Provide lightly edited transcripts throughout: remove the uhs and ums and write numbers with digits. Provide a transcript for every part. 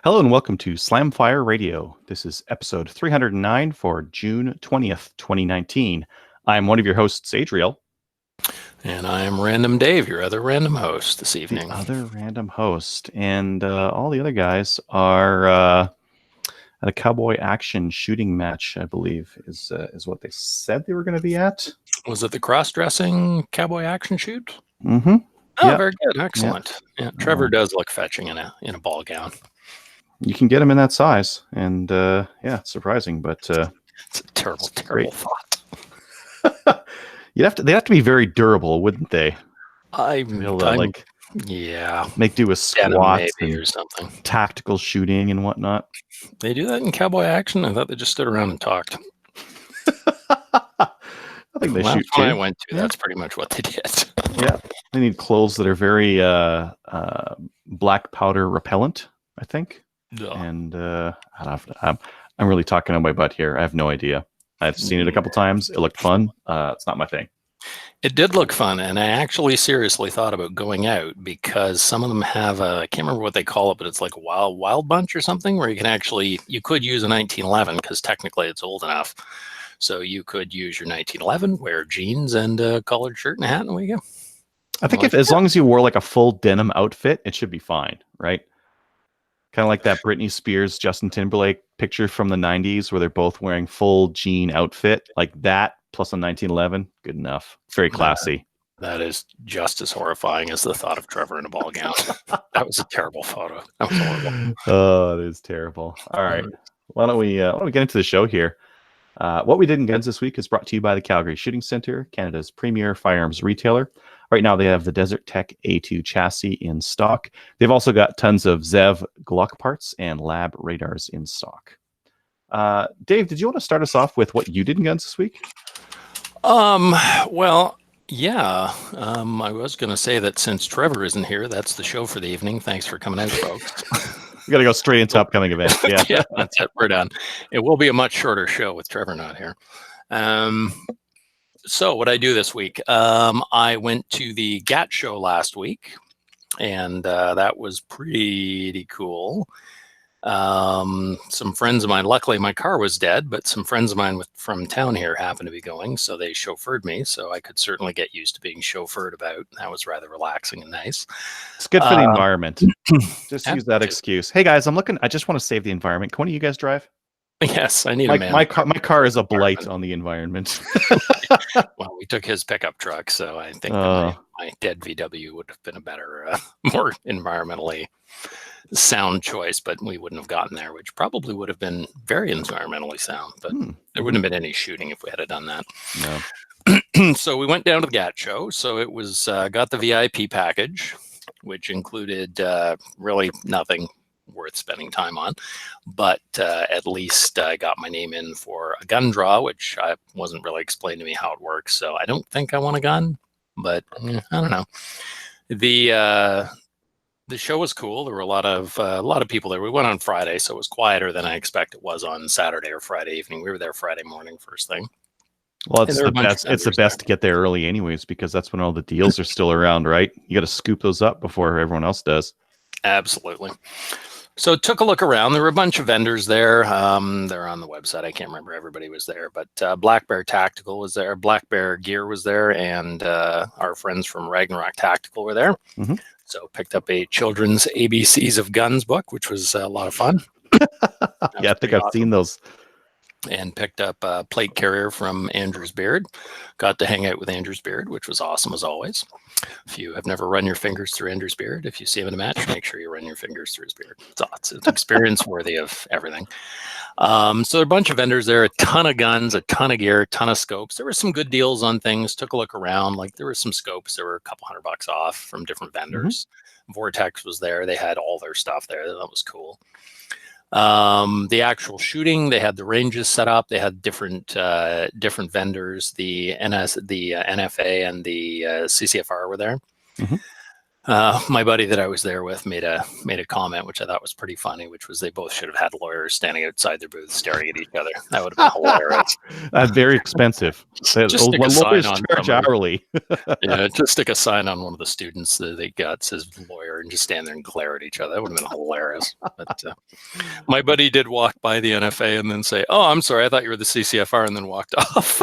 Hello and welcome to Slamfire Radio. This is episode 309 for June 20th, 2019. I'm one of your hosts, Adriel. And I am Random Dave, your other random host this evening. The other random host. And all the other guys are at a cowboy action shooting match, I believe, is what they said they were going to be at. Was it the cross-dressing cowboy action shoot? Mm-hmm. Oh, Yep. very good. Excellent. Yeah, Trevor does look fetching in a ball gown. You can get him in that size. And it's surprising, but it's a terrible thought. They'd have to be very durable, wouldn't they? Make do with squats or something, tactical shooting and whatnot. They do that in cowboy action? I thought they just stood around and talked. I think they shoot too. I went to, that's pretty much what they did. Yeah, they need clothes that are very black powder repellent, I think. Yeah. And I'm really talking on my butt here. I have no idea. I've seen it a couple times. It looked fun. It's not my thing. It did look fun, and I actually seriously thought about going out because some of them have I can't remember what they call it, but it's like a wild bunch or something where you could use a 1911 because technically it's old enough. So you could use your 1911, wear jeans and a collared shirt and a hat, and away you go. I think as long as you wore like a full denim outfit, it should be fine, right? Kind of like that Britney Spears, Justin Timberlake picture from the 90s where they're both wearing full jean outfit. Like that plus a 1911, good enough. Very classy. That is just as horrifying as the thought of Trevor in a ball gown. That was a terrible photo. That was horrible. Oh, it is terrible. All right. Why don't we get into the show here? What We Did in Guns this week is brought to you by the Calgary Shooting Centre, Canada's premier firearms retailer. Right now, they have the Desert Tech A2 chassis in stock. They've also got tons of Zev Glock parts and lab radars in stock. Dave, did you want to start us off with what you did in Guns this week? Well, yeah. I was going to say that since Trevor isn't here, that's the show for the evening. Thanks for coming out, folks. We got to go straight into upcoming events. Yeah. Yeah, that's it. We're done. It will be a much shorter show with Trevor not here. So what I do this week, I went to the GAT show last week, and that was pretty cool. Some friends of mine, luckily my car was dead, but some friends of mine from town here happened to be going, so they chauffeured me, so I could certainly get used to being chauffeured about. That was rather relaxing and nice. It's good for the environment. Just use that excuse. Hey guys, I just want to save the environment. Can one of you guys drive? Yes, I need a man. My car is a blight on the environment. Well, we took his pickup truck, so I think that my dead VW would have been a better, more environmentally sound choice, but we wouldn't have gotten there, which probably would have been very environmentally sound, but there wouldn't have been any shooting if we had done that. No. So we went down to the GAT show. So it was got the VIP package, which included really nothing worth spending time on, but at least I got my name in for a gun draw, which I wasn't really explained to me how it works. So I don't think I want a gun, but I don't know. The show was cool. There were a lot of people there. We went on Friday, so it was quieter than I expect it was on Saturday or Friday evening. We were there Friday morning first thing. Well, it's the best. It's the best to get there early, anyways, because that's when all the deals are still around, right? You got to scoop those up before everyone else does. Absolutely. So took a look around. There were a bunch of vendors there. They're on the website. I can't remember everybody was there, but Black Bear Tactical was there. Black Bear Gear was there, and our friends from Ragnarok Tactical were there. Mm-hmm. So picked up a children's ABCs of Guns book, which was a lot of fun. Yeah, I think I've seen those. And picked up a plate carrier from Andrew's Beard. Got to hang out with Andrew's Beard, which was awesome as always. If you have never run your fingers through Andrew's Beard, if you see him in a match, make sure you run your fingers through his beard. It's an experience worthy of everything. So there are a bunch of vendors there, a ton of guns, a ton of gear, a ton of scopes. There were some good deals on things. Took a look around. Like there were some scopes. There were a couple $100 off from different vendors. Mm-hmm. Vortex was there. They had all their stuff there. That was cool. The actual shooting, they had the ranges set up. They had different vendors. The NFA and the CCFR were there. Mm-hmm. My buddy that I was there with made a comment, which I thought was pretty funny, which was they both should have had lawyers standing outside their booths staring at each other. That would have been hilarious. Very expensive. Just stick a sign on charge hourly. Yeah, just stick a sign on one of the students that they got says lawyer together and just stand there and glare at each other. That would have been hilarious. But my buddy did walk by the NFA and then say, "Oh, I'm sorry, I thought you were the CCFR," and then walked off.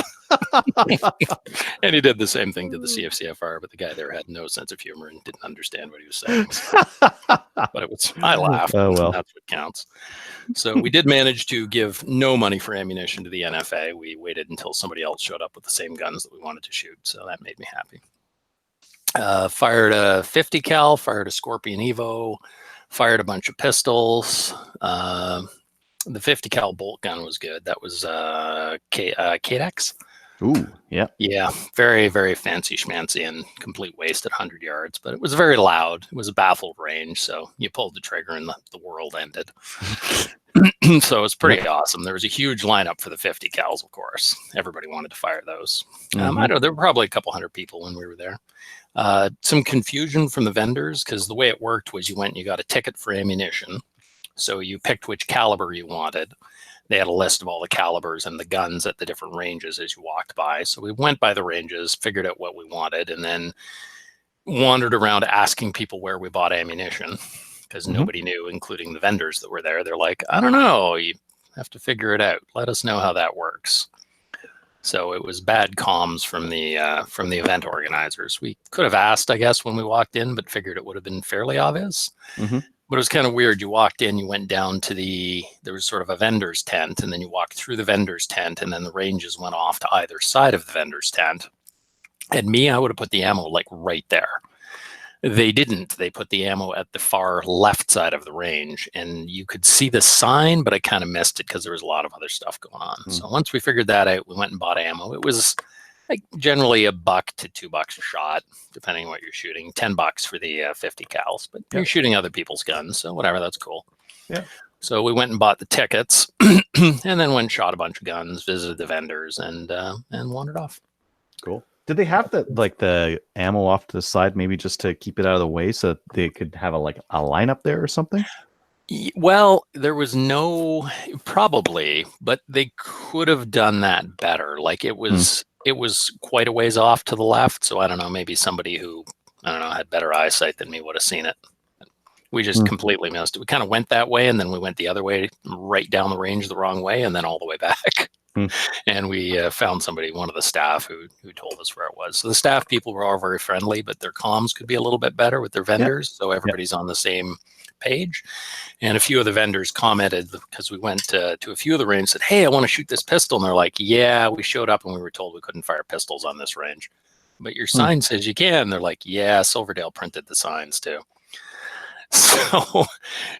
And he did the same thing to the CFCFR, but the guy there had no sense of humor and didn't understand what he was saying. So. But I laughed. Oh, well. That's what counts. So we did manage to give no money for ammunition to the NFA. We waited until somebody else showed up with the same guns that we wanted to shoot. So that made me happy. Fired a 50 cal, fired a Scorpion Evo, fired a bunch of pistols. The 50 cal bolt gun was good. That was Cadex. Ooh, yeah. Yeah, very, very fancy schmancy and complete waste at 100 yards, but it was very loud. It was a baffled range, so you pulled the trigger and the world ended. So it was pretty awesome. There was a huge lineup for the 50 cals, of course. Everybody wanted to fire those. I don't know, there were probably a couple hundred people when we were there. Some confusion from the vendors, because the way it worked was you went and you got a ticket for ammunition. So you picked which caliber you wanted. They had a list of all the calibers and the guns at the different ranges as you walked by. So we went by the ranges, figured out what we wanted, and then wandered around asking people where we bought ammunition, because nobody knew, including the vendors that were there. They're like, I don't know, you have to figure it out. Let us know how that works. So it was bad comms from the event organizers. We could have asked, I guess, when we walked in, but figured it would have been fairly obvious. But it was kind of weird. You walked in, you went down to there was sort of a vendor's tent, and then you walked through the vendor's tent, and then the ranges went off to either side of the vendor's tent. And me, I would have put the ammo like right there. They didn't. They put the ammo at the far left side of the range, and you could see the sign, but I kind of missed it because there was a lot of other stuff going on. So once we figured that out, we went and bought ammo. It was like generally $1 to $2 a shot, depending on what you're shooting. $10 for the 50 cals, but you're shooting other people's guns, so whatever, that's cool. Yeah. So we went and bought the tickets, and then went and shot a bunch of guns, visited the vendors, and wandered off. Cool. Did they have the ammo off to the side, maybe just to keep it out of the way, so they could have a lineup there or something? Well, there was no, probably, but they could have done that better. Like it was quite a ways off to the left. So I don't know, maybe somebody who, I don't know, had better eyesight than me would have seen it. We just completely missed it. We kind of went that way, and then we went the other way, right down the range the wrong way, and then all the way back. And we found somebody, one of the staff, who told us where it was. So the staff people were all very friendly, but their comms could be a little bit better with their vendors. So everybody's on the same page. And a few of the vendors commented, because we went to a few of the ranges, said, "Hey, I want to shoot this pistol." And they're like, "Yeah, we showed up and we were told we couldn't fire pistols on this range, but your sign says you can." And they're like, "Yeah, Silverdale printed the signs too." So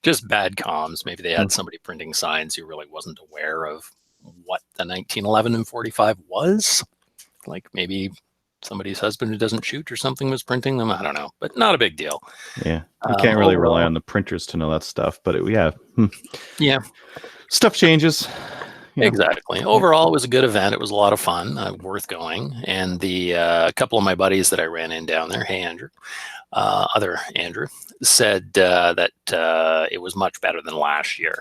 just bad comms. Maybe they had somebody printing signs who really wasn't aware of what the 1911 and 45 was. Like maybe somebody's husband who doesn't shoot or something was printing them. I don't know, but not a big deal. Yeah. You can't really rely on the printers to know that stuff, but yeah. Stuff changes. Yeah. Exactly. Overall, it was a good event. It was a lot of fun, worth going. And a couple of my buddies that I ran in down there, hey, Andrew, other Andrew, said that it was much better than last year.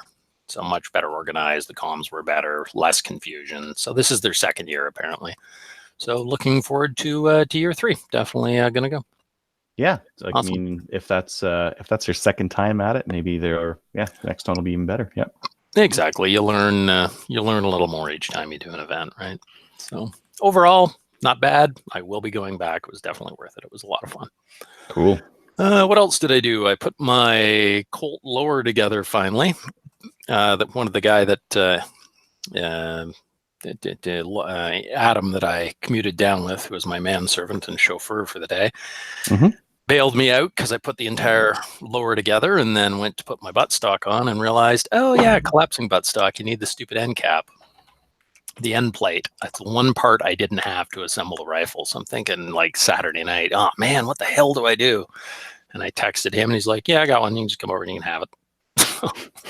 So much better organized. The comms were better, less confusion. So this is their second year, apparently. So looking forward to year 3. Definitely going to go. Yeah. Awesome. I mean, if that's your second time at it, maybe next one will be even better. Yeah. Exactly. You learn a little more each time you do an event, right? So overall, not bad. I will be going back. It was definitely worth it. It was a lot of fun. Cool. What else did I do? I put my Colt lower together finally. That one of the guy that Adam that I commuted down with, who was my manservant and chauffeur for the day, bailed me out because I put the entire lower together and then went to put my buttstock on and realized, oh yeah, collapsing buttstock, you need the stupid end cap, the end plate. That's one part I didn't have to assemble the rifle. So I'm thinking like Saturday night, oh man, what the hell do I do? And I texted him and he's like, yeah, I got one. You can just come over and you can have it.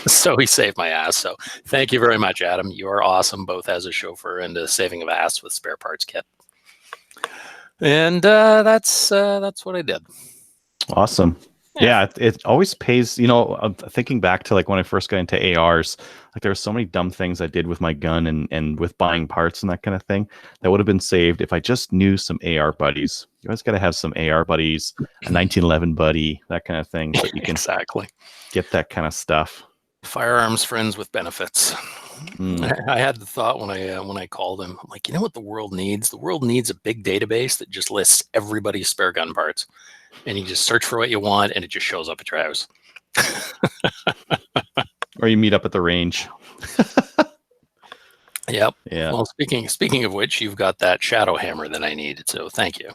So he saved my ass. So thank you very much, Adam. You are awesome, both as a chauffeur and a saving of ass with spare parts kit. And that's what I did. Awesome. Yeah, it always pays. I'm thinking back to like when I first got into ARs, like there were so many dumb things I did with my gun and with buying parts and that kind of thing that would have been saved if I just knew some AR buddies. You always got to have some AR buddies, a 1911 buddy, that kind of thing, so you can Exactly. get that kind of stuff. Firearms friends with benefits. Mm. I had the thought when I called him, I'm like, you know what the world needs? The world needs a big database that just lists everybody's spare gun parts, and you just search for what you want, and it just shows up at your house. Or you meet up at the range. Yep. Yeah. Well, speaking of which, you've got that shadow hammer that I need. So thank you.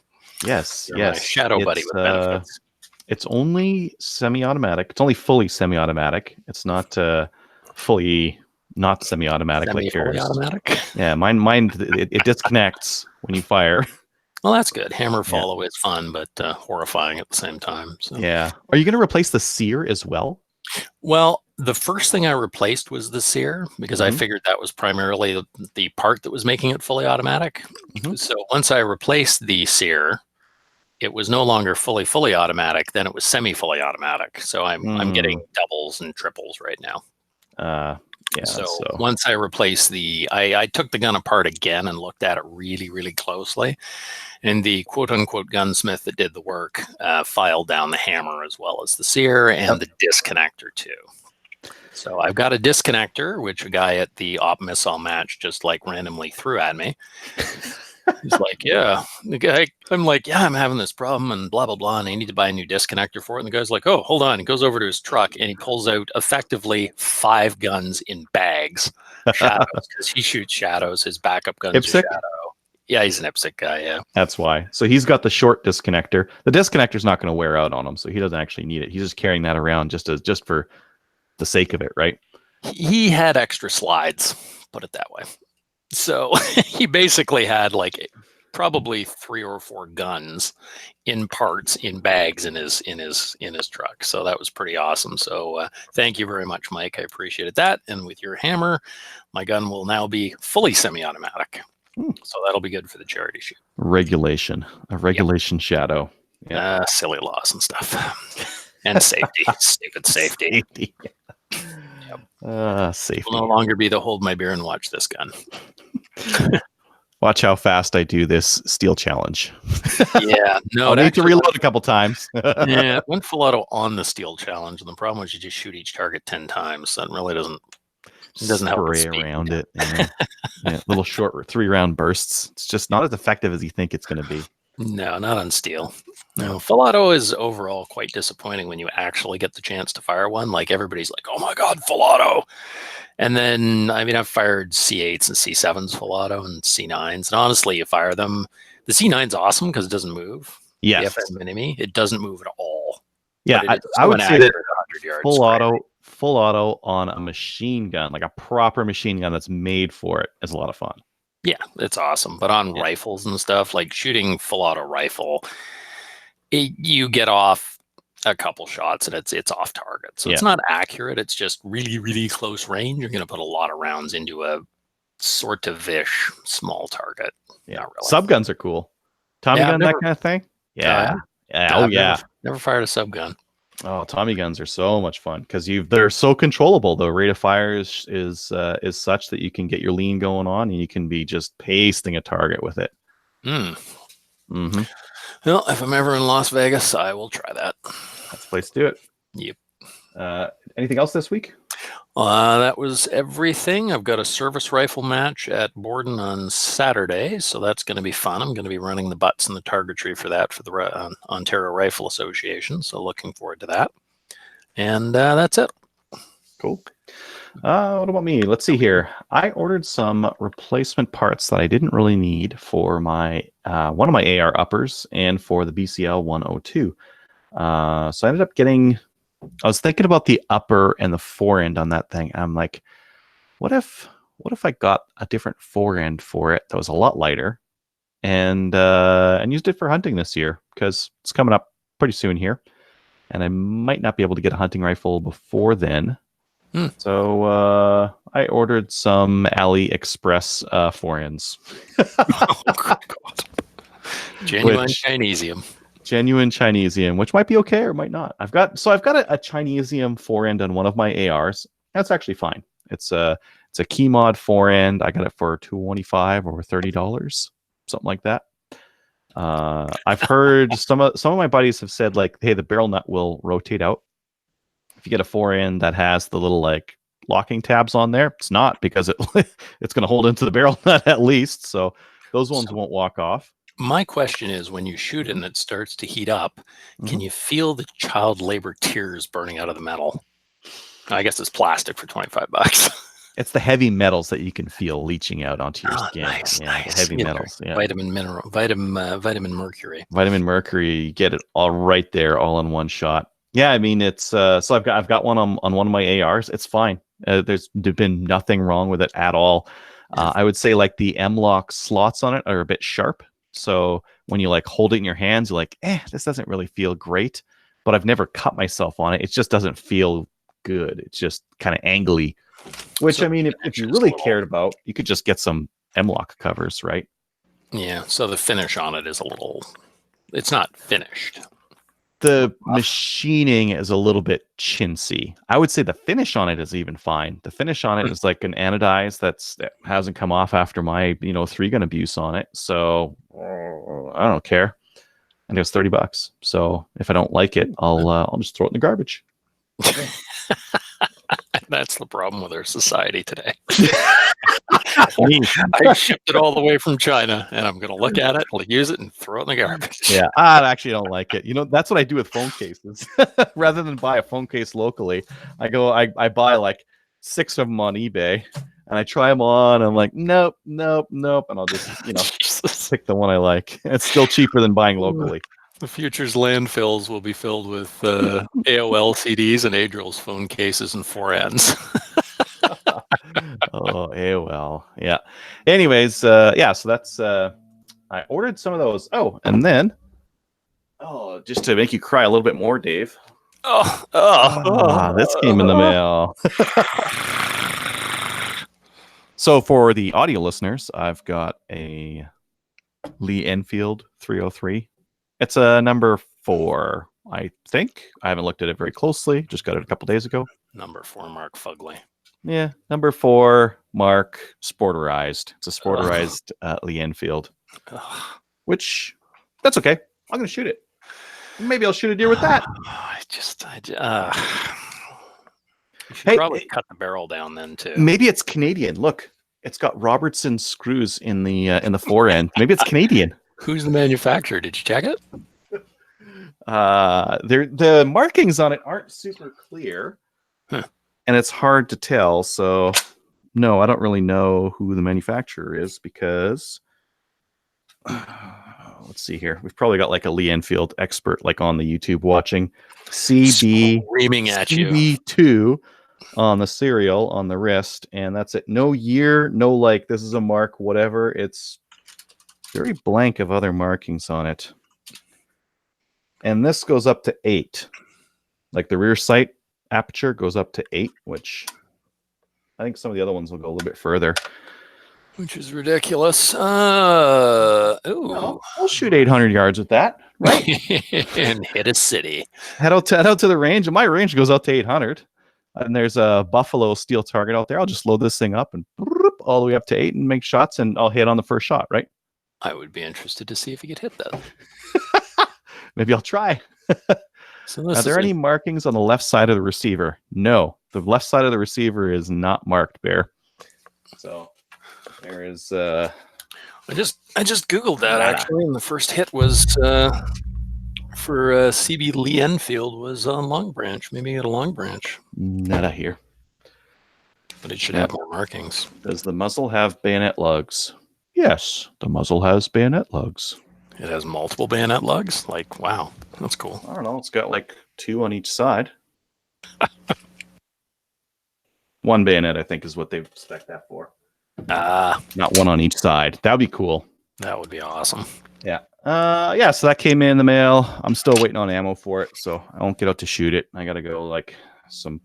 Yes. You're my shadow buddy with benefits. It's only semi-automatic. It's only fully semi-automatic. It's not fully not semi-automatic like yours. Automatic. Yeah, mine it disconnects when you fire. Well, that's good. Hammer follow is fun, but horrifying at the same time. So. Yeah. Are you going to replace the sear as well? Well, the first thing I replaced was the sear because I figured that was primarily the part that was making it fully automatic. So once I replaced the sear, it was no longer fully automatic. Then it was semi-fully automatic. So I'm getting doubles and triples right now. Yeah. So once I replaced I took the gun apart again and looked at it really, really closely. And the quote unquote gunsmith that did the work filed down the hammer as well as the sear and the disconnector too. So I've got a disconnector, which a guy at the op missile match just like randomly threw at me. He's like, yeah. The guy, I'm like, yeah, I'm having this problem and blah, blah, blah. And I need to buy a new disconnector for it. And the guy's like, oh, hold on. He goes over to his truck and he pulls out effectively 5 guns in bags. Shadows, because he shoots shadows. His backup gun's a shadow. Yeah, he's an IPSC guy, yeah. That's why. So he's got the short disconnector. The disconnector's not going to wear out on him, so he doesn't actually need it. He's just carrying that around just for the sake of it, right? He had extra slides, put it that way. So he basically had like probably 3 or 4 guns in parts in bags in his truck. So that was pretty awesome. So thank you very much, Mike. I appreciated that. And with your hammer, my gun will now be fully semi-automatic. So that'll be good for the charity shoot. A regulation shadow. Yeah. Silly laws and stuff. And safety. Stupid safety. Safety. Will no longer be the hold my beer and watch this gun. Watch how fast I do this steel challenge. Yeah, no, I need to reload a couple times. Yeah, it went full auto on the steel challenge, and the problem was you just shoot each target 10 times. That really doesn't help around it. Little short 3-round bursts. It's just not as effective as you think it's going to be. No, not on steel. No, full auto is overall quite disappointing when you actually get the chance to fire one. Like everybody's like, "Oh my god, full auto!" And then, I mean, I've fired C8s and C7s full auto and C9s, and honestly, you fire them. The C9's awesome because it doesn't move. Yes, the FM Mini, it doesn't move at all. Yeah, I would say that full auto on a machine gun, like a proper machine gun that's made for it, is a lot of fun. Yeah, it's awesome. But on rifles and stuff, like shooting full auto rifle, you get off a couple shots and it's off target. So it's not accurate. It's just really, really close range. You're going to put a lot of rounds into a sort of ish small target. Yeah, really. Subguns are cool. Tommy gun, that kind of thing. Yeah. Never fired a subgun. Oh, Tommy guns are so much fun because they're so controllable. The rate of fire is such that you can get your lean going on and you can be just pasting a target with it. Mm-hmm. Well, if I'm ever in Las Vegas, I will try that. That's the place to do it. Yep. Anything else this week? That was everything. I've got a service rifle match at Borden on Saturday, so that's going to be fun. I'm going to be running the butts and the targetry for that for the Ontario Rifle Association, so looking forward to that. And that's it. Cool. What about me? Let's see here. I ordered some replacement parts that I didn't really need for my one of my AR uppers and for the BCL 102. So I ended up getting... I was thinking about the upper and the forend on that thing. I'm like, what if I got a different forend for it that was a lot lighter and used it for hunting this year because it's coming up pretty soon here, and I might not be able to get a hunting rifle before then. So I ordered some AliExpress forends. Oh, God. Genuine Chinesium. Genuine Chinesium, which might be okay or might not. I've got a Chinesium forend on one of my ARs. That's actually fine. It's a key mod forend. I got it for $25 or $30, something like that. I've heard some of my buddies have said like, hey, the barrel nut will rotate out if you get a forend that has the little like locking tabs on there. It's not, because it's going to hold into the barrel nut at least. So those ones won't walk off. My question is, when you shoot it and it starts to heat up, can you feel the child labor tears burning out of the metal? I guess it's plastic for $25. It's the heavy metals that you can feel leaching out onto your skin. Nice. Heavy metals. Yeah. Vitamin mercury. Vitamin mercury, you get it all right there, all in one shot. Yeah, I mean, it's so I've got one on one of my ARs. It's fine. There's been nothing wrong with it at all. I would say like the M-LOK slots on it are a bit sharp. So when you like hold it in your hands, you're like, this doesn't really feel great. But I've never cut myself on it. It just doesn't feel good. It's just kind of angly. Which, so, I mean, if you really cared about, you could just get some M-LOK covers, right? Yeah, so the finish on it is it's not finished. The machining is a little bit chintzy. I would say the finish on it is even fine. The finish on it is like an anodized that hasn't come off after my 3-gun abuse on it. So I don't care. And it was $30. So if I don't like it, I'll just throw it in the garbage. That's the problem with our society today. I shipped it all the way from China, and I'm going to look at it, use it, and throw it in the garbage. Yeah, I actually don't like it. That's what I do with phone cases. Rather than buy a phone case locally, I buy like 6 of them on eBay, and I try them on. I'm like, nope, and I'll just pick the one I like. It's still cheaper than buying locally. The future's landfills will be filled with AOL CDs and Adril's phone cases and foreends. Oh, AOL. Yeah. Anyways, so that's I ordered some of those. Oh, and then just to make you cry a little bit more, Dave. This came in the mail. So for the audio listeners, I've got a Lee Enfield 303. It's a number 4, I think. I haven't looked at it very closely. Just got it a couple days ago. Number 4, Mark Fugley. Yeah, number 4, Mark, sporterized. It's a sporterized Lee Enfield, which that's okay. I'm gonna shoot it. Maybe I'll shoot a deer with that. You should probably cut the barrel down then too. Maybe it's Canadian. Look, it's got Robertson screws in the forend. Maybe it's Canadian. Who's the manufacturer? Did you check it? The markings on it aren't super clear, and it's hard to tell. So, no, I don't really know who the manufacturer is because let's see here. We've probably got like a Lee Enfield expert like on the YouTube watching. Screaming at you. CB2 on the serial on the wrist, and that's it. No year, no like this is a mark, whatever. It's very blank of other markings on it. And this goes up to 8. Like the rear sight aperture goes up to 8, which I think some of the other ones will go a little bit further. Which is ridiculous. I'll shoot 800 yards with that, right? And hit a city. Head out to the range. And my range goes out to 800. And there's a Buffalo steel target out there. I'll just load this thing up and all the way up to 8 and make shots, and I'll hit on the first shot, right? I would be interested to see if you could hit that. Maybe I'll try. Are there any markings on the left side of the receiver? No. The left side of the receiver is not marked, Bear. So there is I just Googled that actually, and the first hit was for CB Lee Enfield was on Long Branch. Maybe at a Long Branch. Nada here. But it should have more markings. Does the muzzle have bayonet lugs? Yes, the muzzle has bayonet lugs. It has multiple bayonet lugs? Like, wow, that's cool. I don't know. It's got like 2 on each side. 1 bayonet, I think, is what they've spec'd that for. Not 1 on each side. That would be cool. That would be awesome. Yeah. So that came in the mail. I'm still waiting on ammo for it, so I won't get out to shoot it. I got to go like some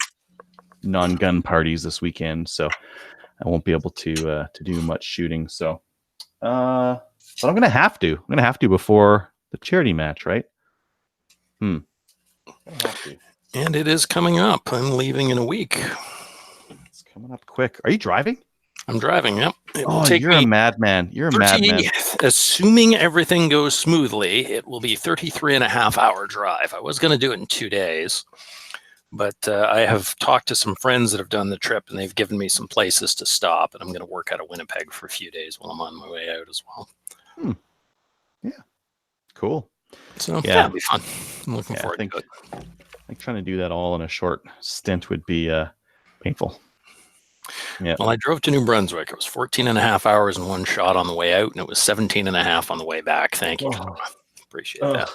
non-gun parties this weekend, so I won't be able to do much shooting. So, but I'm gonna have to. I'm gonna have to before the charity match, right? And it is coming up. I'm leaving in a week. It's coming up quick. Are you driving? I'm driving, yep. It will Oh, take you're a madman. You're a madman. Assuming everything goes smoothly, it will be 33 and a half hour drive. I was going to do it in 2 days, but I have talked to some friends that have done the trip, and they've given me some places to stop, and I'm going to work out of Winnipeg for a few days while I'm on my way out as well. Yeah. Cool. So, yeah, it'll be fun. I'm looking forward to it. I think trying to do that all in a short stint would be painful. Yeah. Well, I drove to New Brunswick. It was 14 and a half hours in one shot on the way out, and it was 17 and a half on the way back. Thank you. Appreciate that.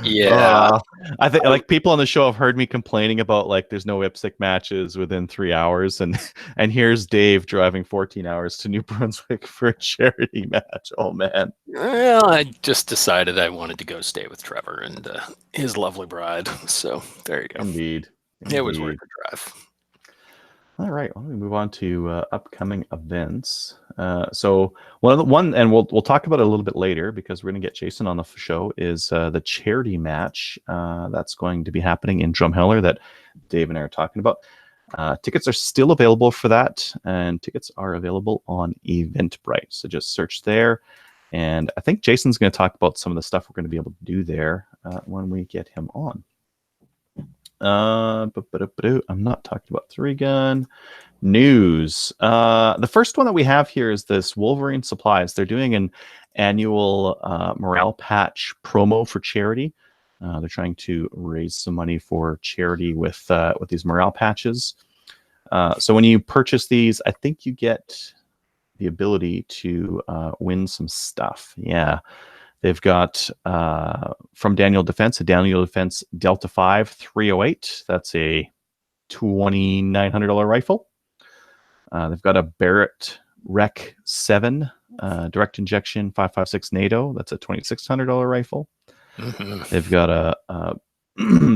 Yeah. I think like people on the show have heard me complaining about like there's no IPSC matches within 3 hours, and here's Dave driving 14 hours to New Brunswick for a charity match. Oh man. Well, I just decided I wanted to go stay with Trevor and his lovely bride. So there you go. Indeed. It was worth the drive. All right, why don't we move on to upcoming events? So one, and we'll talk about it a little bit later because we're going to get Jason on the show. Is the charity match that's going to be happening in Drumheller that Dave and I are talking about? Tickets are still available for that, and tickets are available on Eventbrite. So just search there, and I think Jason's going to talk about some of the stuff we're going to be able to do there when we get him on. I'm not talking about 3-gun news. The first one that we have here is this Wolverine Supplies. They're doing an annual morale patch promo for charity. They're trying to raise some money for charity with these morale patches. So when you purchase these, I think you get the ability to win some stuff. Yeah. They've got from Daniel Defense, a Daniel Defense Delta 5 308. That's a $2,900 rifle. They've got a Barrett Rec 7 direct injection 5.56 NATO. That's a $2,600 rifle. Mm-hmm. They've got a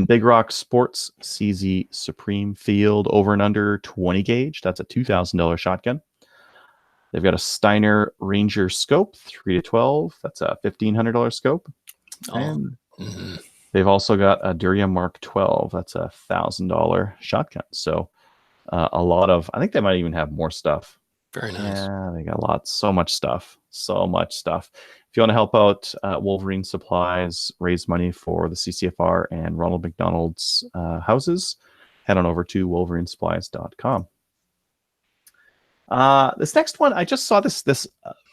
Big Rock Sports CZ Supreme Field over and under 20 gauge. That's a $2,000 shotgun. They've got a Steiner Ranger scope, 3-12. That's a $1,500 scope. And they've also got a Duria Mark 12. That's a $1,000 shotgun. So a lot of, I think they might even have more stuff. Very nice. Yeah, they got so much stuff. So much stuff. If you want to help out Wolverine Supplies, raise money for the CCFR and Ronald McDonald's houses, head on over to wolverinesupplies.com. This next one, I just saw this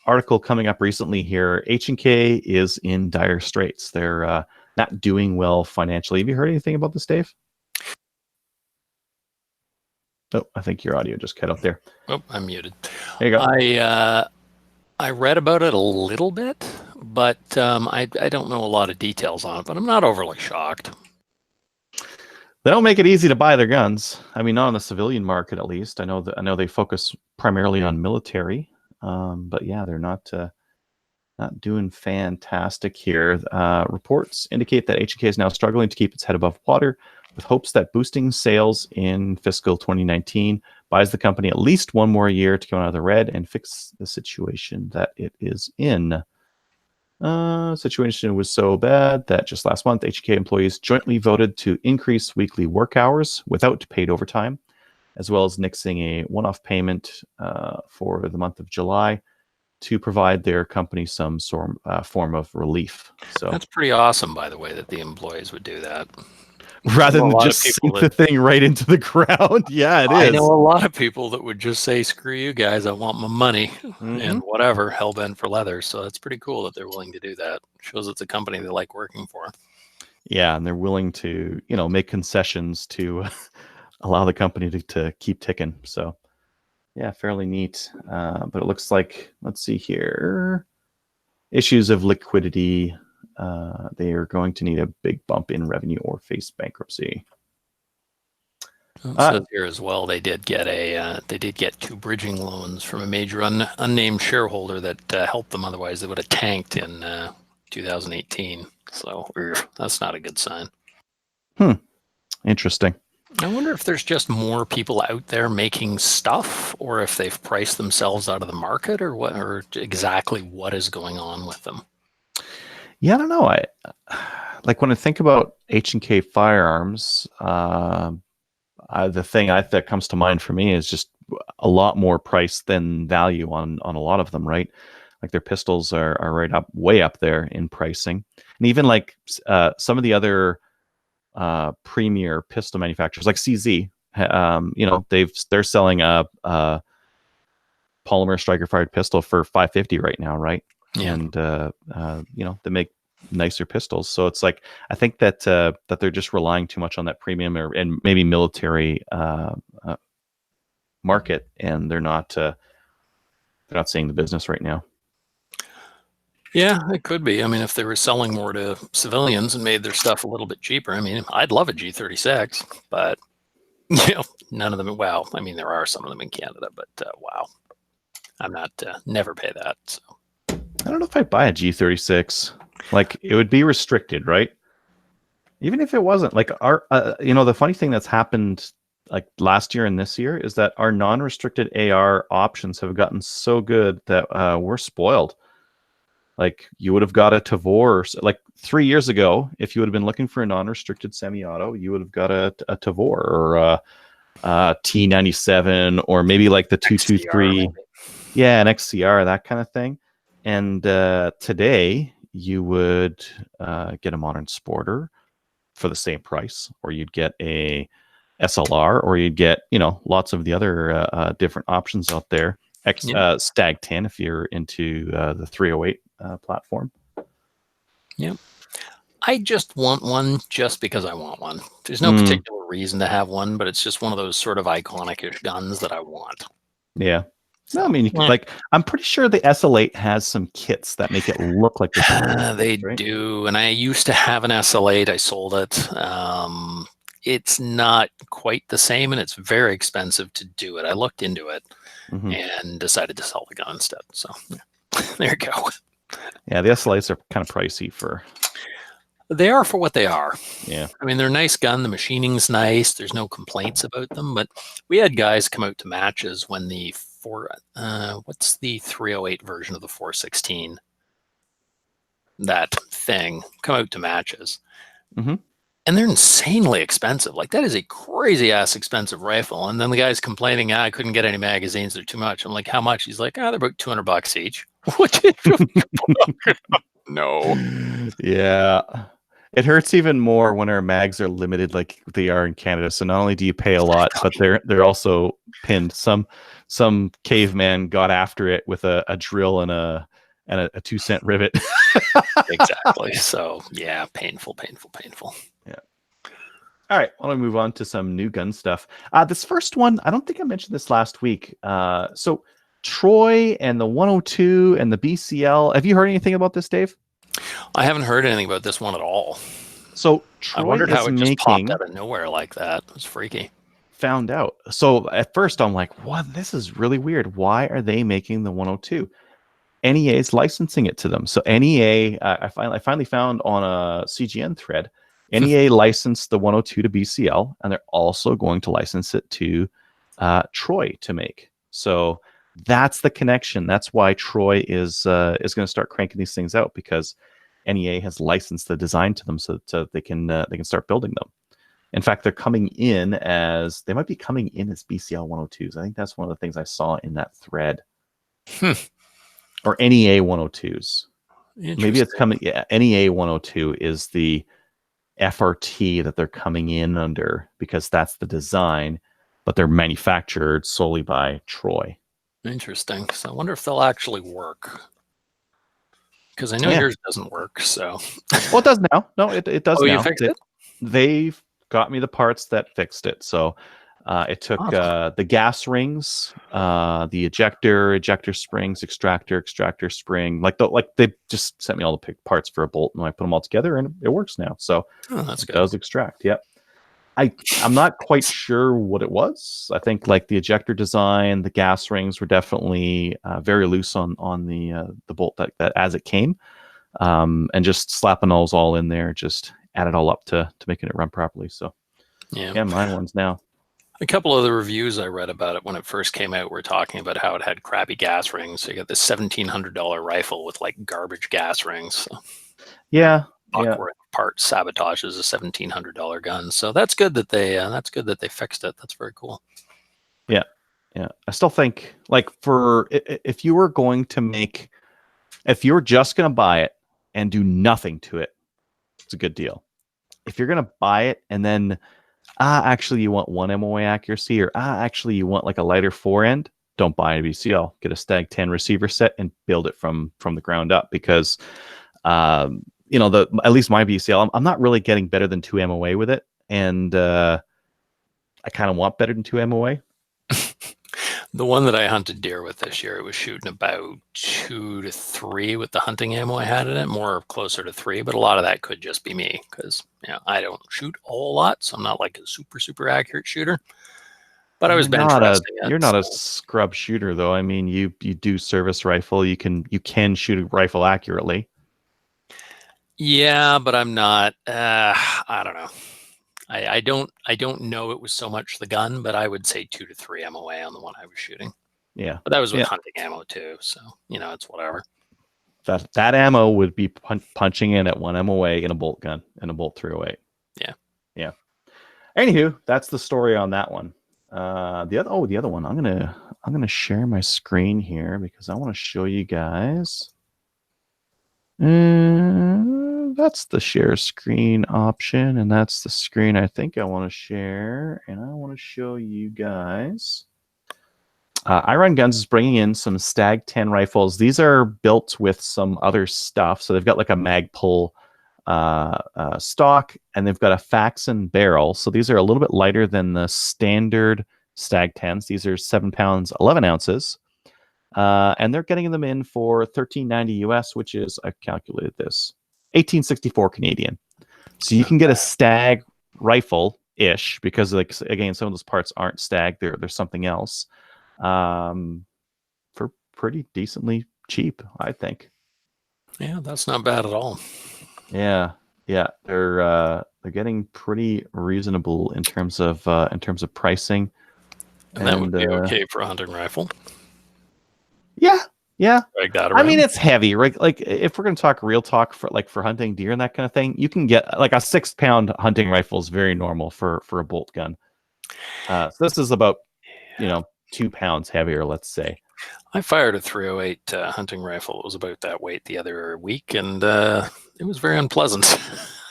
article coming up recently here. H&K is in dire straits. They're not doing well financially. Have you heard anything about this, Dave? Oh, I think your audio just cut out there. Oh, I'm muted. There you go. I read about it a little bit, but I don't know a lot of details on it, but I'm not overly shocked. They don't make it easy to buy their guns. I mean, not on the civilian market, at least. I know they focus primarily on military, but yeah, they're not doing fantastic here. Reports indicate that H&K is now struggling to keep its head above water, with hopes that boosting sales in fiscal 2019 buys the company at least one more year to come out of the red and fix the situation that it is in. Situation was so bad that just last month, H&K employees jointly voted to increase weekly work hours without paid overtime, as well as nixing a one-off payment for the month of July to provide their company some form of relief. So that's pretty awesome, by the way, that the employees would do that. Rather than just sink the thing right into the ground. Yeah, it is. I know a lot of people that would just say, screw you guys, I want my money and whatever, hell bent for leather. So that's pretty cool that they're willing to do that. Shows it's a company they like working for. Yeah, and they're willing to, make concessions to allow the company to keep ticking. So, yeah, fairly neat. But it looks like, let's see here, issues of liquidity. They are going to need a big bump in revenue or face bankruptcy. So here as well, they did get 2 bridging loans from a major unnamed shareholder that helped them. Otherwise, they would have tanked in 2018. So that's not a good sign. Interesting. I wonder if there's just more people out there making stuff, or if they've priced themselves out of the market, or exactly what is going on with them. Yeah, I don't know. I like when I think about H&K firearms. The thing that comes to mind for me is just a lot more price than value on a lot of them, right? Like their pistols are right up, way up there in pricing, and even like some of the other premier pistol manufacturers, like CZ, they're selling a polymer striker fired pistol for $550 right now, right? Yeah. And they make nicer pistols. So it's like I think that they're just relying too much on that premium and maybe military market, and they're not seeing the business right now. Yeah, it could be. I mean, if they were selling more to civilians and made their stuff a little bit cheaper, I mean, I'd love a G36, but none of them. Well, I mean, there are some of them in Canada, but wow, I'm not never pay that. So. I don't know if I'd buy a G36. Like it would be restricted, right? Even if it wasn't, like our, the funny thing that's happened like last year and this year is that our non-restricted AR options have gotten so good that we're spoiled. Like you would have got a Tavor, like 3 years ago, if you would have been looking for a non-restricted semi-auto, you would have got a Tavor or a T97 or maybe like the 223. Yeah, an XCR, that kind of thing. And today you would get a Modern Sporter for the same price, or you'd get a SLR, or you'd get lots of the other different options out there. Stag 10 if you're into the 308 platform. Yeah, I just want one just because I want one. There's no particular reason to have one, but it's just one of those sort of iconic-ish guns that I want. Yeah. No, I mean, you can, like, I'm pretty sure the SL8 has some kits that make it look like they right? do. And I used to have an SL8. I sold it. It's not quite the same, and it's very expensive to do it. I looked into it and decided to sell the gun instead. So there you go. Yeah, the SL8s are kind of pricey for. They are for what they are. Yeah. I mean, they're a nice gun. The machining's nice. There's no complaints about them. But we had guys come out to matches when the what's the 308 version of the 416? That thing come out to matches. And they're insanely expensive. Like that is a crazy ass expensive rifle. And then the guy's complaining, I couldn't get any magazines. They're too much. I'm like, how much? He's like, they're about $200 each. What? No. Yeah. It hurts even more when our mags are limited like they are in Canada. So not only do you pay a lot, but they're also pinned. Some caveman got after it with a drill and a 2-cent rivet. Exactly. So yeah, painful. Yeah. All right. I want to move on to some new gun stuff. This first one, I don't think I mentioned this last week. So Troy and the 102 and the BCL. Have you heard anything about this, Dave? I haven't heard anything about this one at all. So Troy I wondered how it just popped out of nowhere like that. It was freaky. Found out. So at first I'm like, what? This is really weird. Why are they making the 102? NEA is licensing it to them. So NEA, I finally found on a CGN thread, NEA licensed the 102 to BCL, and they're also going to license it to Troy to make. So that's the connection. That's why Troy is going to start cranking these things out, because NEA has licensed the design to them, so they can start building them. In fact, they might be coming in as BCL 102s. I think that's one of the things I saw in that thread. Or NEA 102s. Maybe it's coming. Yeah, NEA 102 is the FRT that they're coming in under, because that's the design, but they're manufactured solely by Troy. Interesting. So I wonder if they'll actually work. Because I know yours doesn't work. So. Well, it does now. No, it does now. You fixed it? They've got me the parts that fixed it. So it took the gas rings, the ejector springs, extractor spring. Like they just sent me all the parts for a bolt, and I put them all together, and it works now. So that's good. It does extract. Yep. I'm not quite sure what it was. I think like the ejector design, the gas rings were definitely very loose on the bolt that as it came, and just slapping those all in there just added all up to making it run properly. So yeah, mine runs now. A couple of the reviews I read about it when it first came out were talking about how it had crappy gas rings. So you got this $1,700 rifle with like garbage gas rings. So. Yeah. buck Yeah. worth of parts sabotages a $1,700 gun. So that's good that they fixed it. That's very cool. Yeah. Yeah. I still think, like, if you were going to make, if you were just going to buy it and do nothing to it, it's a good deal. If you're going to buy it and then, actually you want 1 MOA accuracy, or actually you want like a lighter forend, don't buy a BCL. Get a Stag 10 receiver set and build it from the ground up, because at least my BCL, I'm not really getting better than 2 MOA with it, and I kind of want better than 2 MOA. The one that I hunted deer with this year, it was shooting about 2 to 3 with the hunting ammo I had in it, more closer to 3, but a lot of that could just be me, because I don't shoot a whole lot, so I'm not like a super accurate shooter. But I was bench resting it. You're not a scrub shooter, though. I mean, you do service rifle. You can shoot a rifle accurately. Yeah, but I'm not. I don't know. I don't know it was so much the gun, but I would say 2 to 3 MOA on the one I was shooting. Yeah, but that was with hunting ammo too, so it's whatever. That ammo would be punching in at 1 MOA in a bolt gun and a bolt 308. Yeah. Anywho, that's the story on that one. The other one. I'm gonna share my screen here because I want to show you guys. That's the share screen option, and that's the screen I think I want to share, and I want to show you guys. iRunGuns is bringing in some Stag 10 rifles. These are built with some other stuff, so they've got like a Magpul stock, and they've got a Faxon barrel. So these are a little bit lighter than the standard Stag 10s. These are 7 pounds 11 ounces. And they're getting them in for $13.90 US, which is, I've calculated this, $18.64 Canadian. So you can get a Stag rifle-ish, because, like, again, some of those parts aren't Stag; they're something else, for pretty decently cheap, I think. Yeah, that's not bad at all. Yeah, they're getting pretty reasonable in terms of pricing, and that would be okay for a hunting rifle. Yeah. I mean, it's heavy, right? Like, if we're going to talk real talk for hunting deer and that kind of thing, you can get like a 6-pound hunting rifle is very normal for a bolt gun. So this is about 2 pounds heavier, let's say. I fired a 308 hunting rifle. It was about that weight the other week, and it was very unpleasant.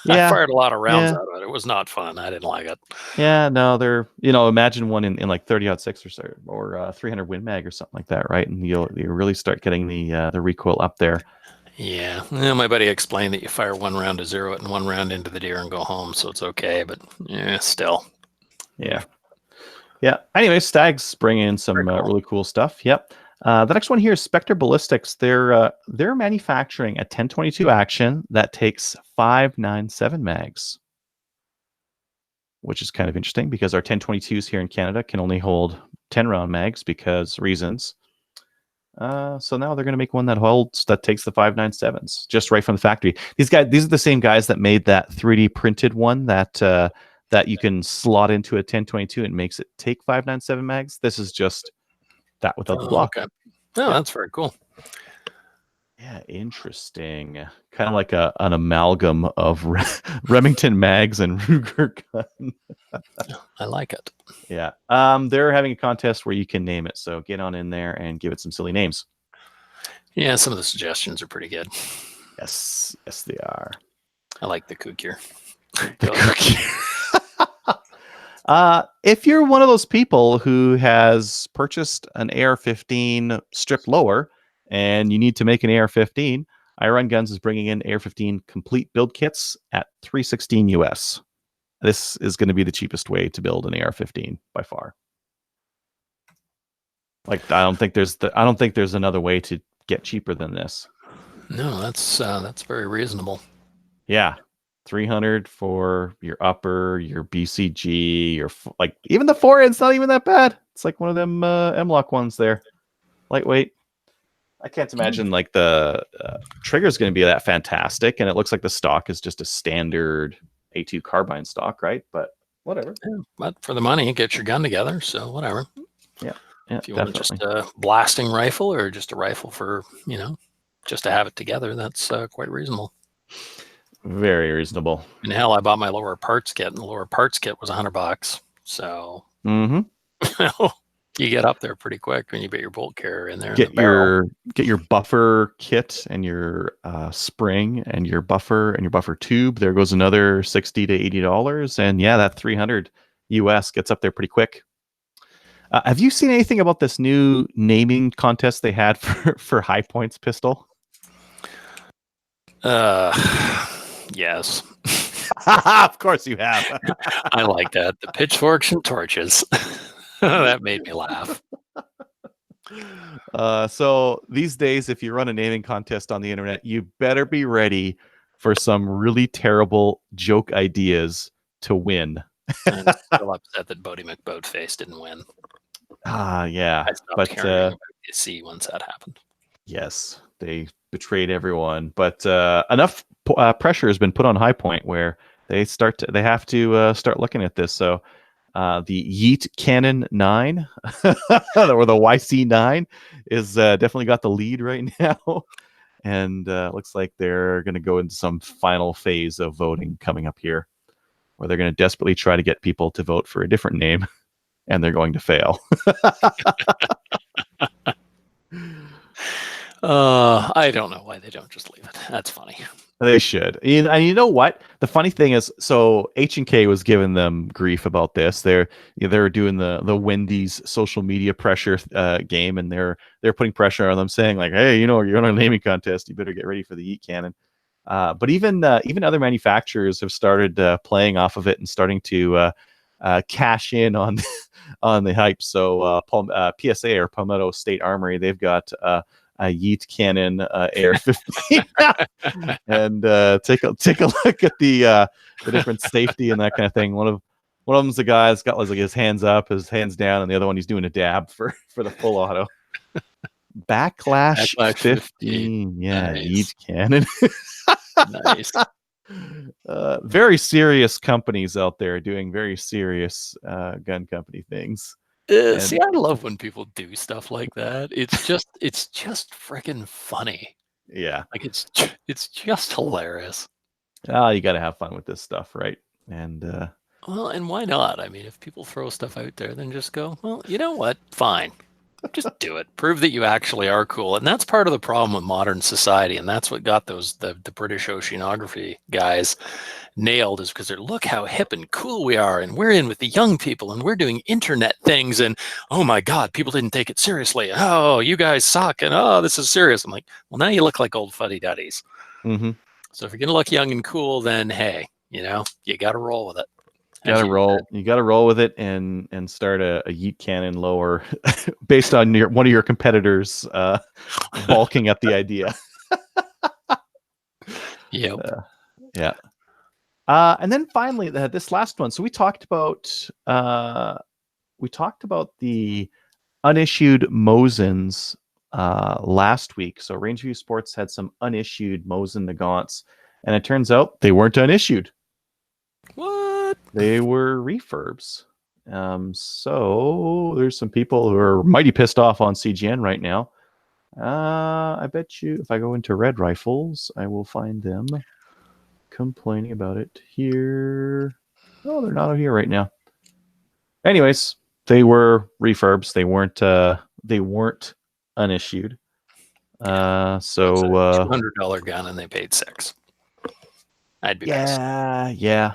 Yeah. I fired a lot of rounds out of it. It was not fun. I didn't like it. Yeah, no, they're imagine one in like 30-06 or so, or 300 Win Mag or something like that, right? And you really start getting the recoil up there. Yeah. My buddy explained that you fire 1 round to zero it and 1 round into the deer and go home, so it's okay. But still. Yeah. Anyway, Stag's bringing in some really cool stuff. Yep. The next one here is Spectre Ballistics. They're manufacturing a 10-22 action that takes 5.97 mags, which is kind of interesting because our 10-22s here in Canada can only hold 10-round mags because reasons. So now they're going to make one that takes the 5.97s just right from the factory. These are the same guys that made that 3D printed one that you can slot into a 10-22 and makes it take 5.97 mags. This is just that without the block. Okay. Oh, that's very cool. Yeah, interesting. Kind of like an amalgam of Remington mags and Ruger gun. I like it. Yeah. They're having a contest where you can name it, so get on in there and give it some silly names. Yeah, some of the suggestions are pretty good. Yes, they are. I like the Kukir. If you're one of those people who has purchased an AR-15 stripped lower and you need to make an AR-15, iRunGuns is bringing in AR-15 complete build kits at $316 US. This is going to be the cheapest way to build an AR-15 by far. Like, I don't think there's another way to get cheaper than this. No, that's very reasonable. Yeah. 300 for your upper, your BCG, your like even the forehand's not even that bad. It's like one of them M-Lock ones there, lightweight. I can't imagine like the trigger is going to be that fantastic, and it looks like the stock is just a standard A2 carbine stock, right? But whatever. Yeah, but for the money, get your gun together. So whatever. Yeah. If you want just a blasting rifle or just a rifle for just to have it together, that's quite reasonable. Very reasonable. And hell, I bought my lower parts kit, and the lower parts kit was $100. So Mm-hmm. you get up there pretty quick when you get your bolt carrier in there. Get your buffer kit and your spring and your buffer tube. There goes another $60 to $80, and yeah, that 300 US gets up there pretty quick. Have you seen anything about this new naming contest they had for High Points pistol? Yes. Of course you have. I like that. The pitchforks and torches. That made me laugh. So these days, if you run a naming contest on the internet, you better be ready for some really terrible joke ideas to win. I'm still upset that Bodie McBoatface didn't win. Yeah. I stopped caring about the C once that happened. Yes, they betrayed everyone, but enough pressure has been put on High Point where they have to start looking at this. So the Yeet Cannon 9 or the YC9 is definitely got the lead right now, and looks like they're going to go into some final phase of voting coming up here, where they're going to desperately try to get people to vote for a different name, and they're going to fail. I don't know why they don't just leave it. That's funny. They should. And you know what? The funny thing is, so H&K was giving them grief about this. They're doing the Wendy's social media pressure game, and they're putting pressure on them, saying like, "Hey, you're on a naming contest. You better get ready for the Yeet Cannon." But even other manufacturers have started playing off of it and starting to cash in on on the hype. So PSA, or Palmetto State Armory, they've got a Yeet Cannon AR-15, and take a look at the different safety and that kind of thing. One of them's the guy that's got like his hands up, his hands down, and the other one he's doing a dab for the full auto. Backlash 15, yeah, nice. Yeet Cannon. Nice. Very serious companies out there doing very serious gun company things. See, I love when people do stuff like that. It's just freaking funny. Yeah, like it's just hilarious. You got to have fun with this stuff, right? And well, and why not? I mean, if people throw stuff out there, then just go, well, you know what? Fine. Just do it. Prove that you actually are cool. And that's part of the problem with modern society. And that's what got the British oceanography guys nailed, is because they're, look how hip and cool we are. And we're in with the young people, and we're doing internet things. And oh my God, people didn't take it seriously. Oh, you guys suck. And oh, this is serious. I'm like, well, now you look like old fuddy-duddies. Mm-hmm. So if you're going to look young and cool, then hey, you got to roll with it. You got to roll with it and start a Yeet Cannon lower based on one of your competitors balking at the idea. Yep. Yeah. And then finally, this last one. So we talked about the unissued Mosins last week. So Rangeview Sports had some unissued Mosin Nagants, and it turns out they weren't unissued. What? They were refurbs. So there's some people who are mighty pissed off on CGN right now. I bet you if I go into Red Rifles, I will find them complaining about it here. Oh, they're not out here right now. Anyways, they were refurbs. They weren't unissued. So $200 gun, and they paid $6. I'd be pissed. Yeah.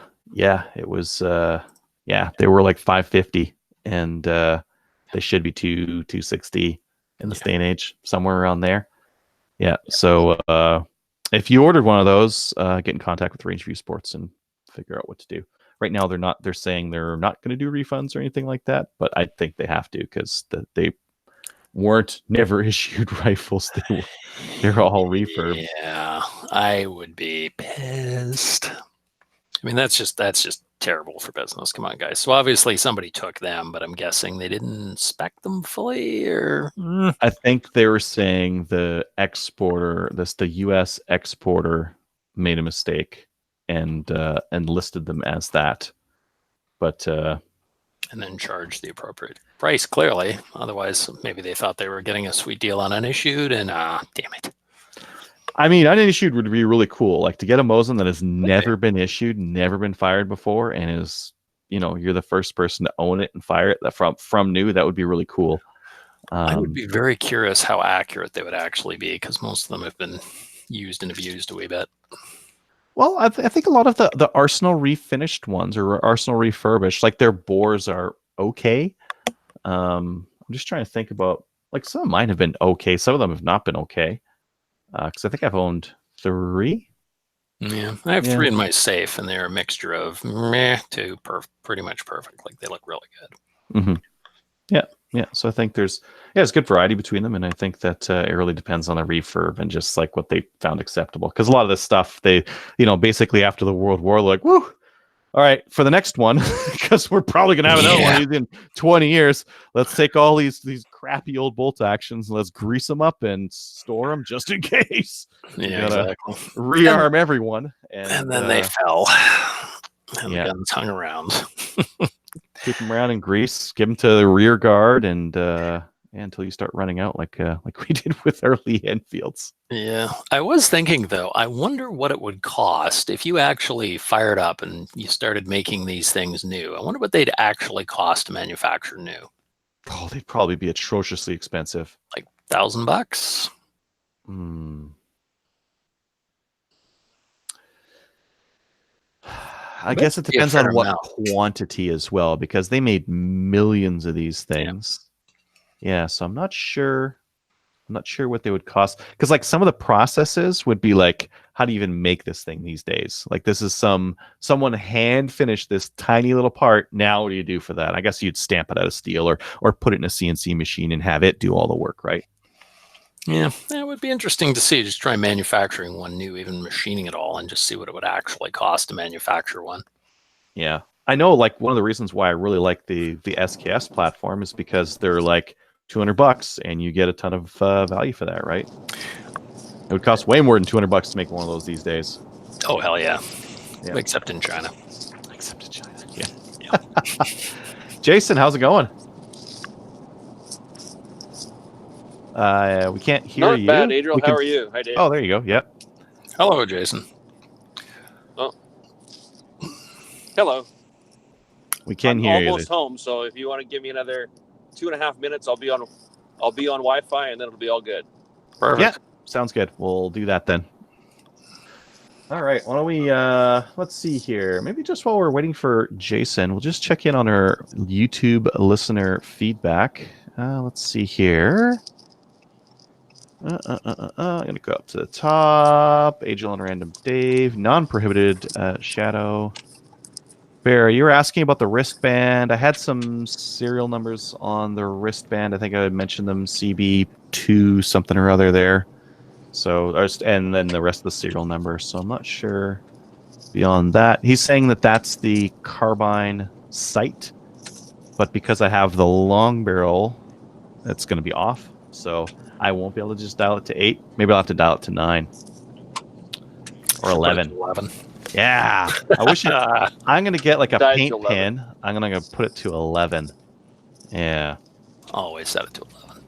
It was they were like $550, and they should be $260 in this day and age, somewhere around there. Yeah. So if you ordered one of those, get in contact with Rangeview Sports and figure out what to do. Right now, they're saying they're not going to do refunds or anything like that, but I think they have to, because they weren't never issued rifles. They're all refurbs. Yeah, I would be pissed. I mean, that's just terrible for business. Come on, guys. So obviously somebody took them, but I'm guessing they didn't inspect them fully, or I think they were saying the U.S. exporter made a mistake and listed them as that, but and then charged the appropriate price, clearly. Otherwise, maybe they thought they were getting a sweet deal on unissued, and damn it. I mean, unissued would be really cool. Like to get a Mosin that has never been issued, never been fired before, and is, you're the first person to own it and fire it from new. That would be really cool. I would be very curious how accurate they would actually be, because most of them have been used and abused a wee bit. Well, I think a lot of the Arsenal refinished ones or Arsenal refurbished, like their bores are okay. I'm just trying to think about, like, some of mine have been okay. Some of them have not been okay. Because I think I've owned 3. Yeah, I have 3 in my safe, and they're a mixture of meh to pretty much perfect. Like they look really good. Mm-hmm. Yeah. So I think there's good variety between them, and I think that it really depends on the refurb and just like what they found acceptable. Because a lot of this stuff, they, basically after the World War, like, woo, all right, for the next one, because we're probably gonna have another one of these in 20 years. Let's take all these crappy old bolt actions and let's grease them up and store them just in case. Yeah, exactly. Rearm everyone, and then they fell, and the guns hung around. Keep them around in grease, give them to the rear guard, and until you start running out, like we did with our Lee Enfields. Yeah, I was thinking though, I wonder what it would cost if you actually fired up and you started making these things new. I wonder what they'd actually cost to manufacture new. Oh, they'd probably be atrociously expensive. Like $1,000. I guess it depends on what quantity as well, because they made millions of these things. Yeah, so I'm not sure what they would cost, because like some of the processes would be like, how do you even make this thing these days? Like this is someone hand finished this tiny little part. Now what do you do for that? I guess you'd stamp it out of steel or put it in a CNC machine and have it do all the work, right? Yeah, it would be interesting to see. Just try manufacturing one new, even machining it all, and just see what it would actually cost to manufacture one. Yeah, I know. Like one of the reasons why I really like the SKS platform is because they're like $200, and you get a ton of value for that, right? It would cost way more than $200 to make one of those these days. Oh hell yeah! Except in China. Yeah. Jason, how's it going? We can't hear you. Not bad, Adriel. How are you? Hi, Dave. Oh, there you go. Yep. Hello, Jason. Oh. Hello. We can hear you. Almost home, so if you want to give me another 2.5 minutes, I'll be on Wi-Fi, and then it'll be all good. Perfect. Yeah, sounds good. We'll do that then. All right. Why don't we? Let's see here. Maybe just while we're waiting for Jason, we'll just check in on our YouTube listener feedback. Let's see here. I'm gonna go up to the top. Agil and Random Dave, non-prohibited Shadow Bear. You were asking about the wristband. I had some serial numbers on the wristband. I think I mentioned them, CB2 something or other there. So, and then the rest of the serial number. So I'm not sure beyond that. He's saying that that's the carbine sight, but because I have the long barrel, it's going to be off. So I won't be able to just dial it to 8. Maybe I'll have to dial it to 9 or 11. 11. Yeah, I wish I'm going to get like a paint pen. I'm going to put it to 11. Yeah. Always set it to 11.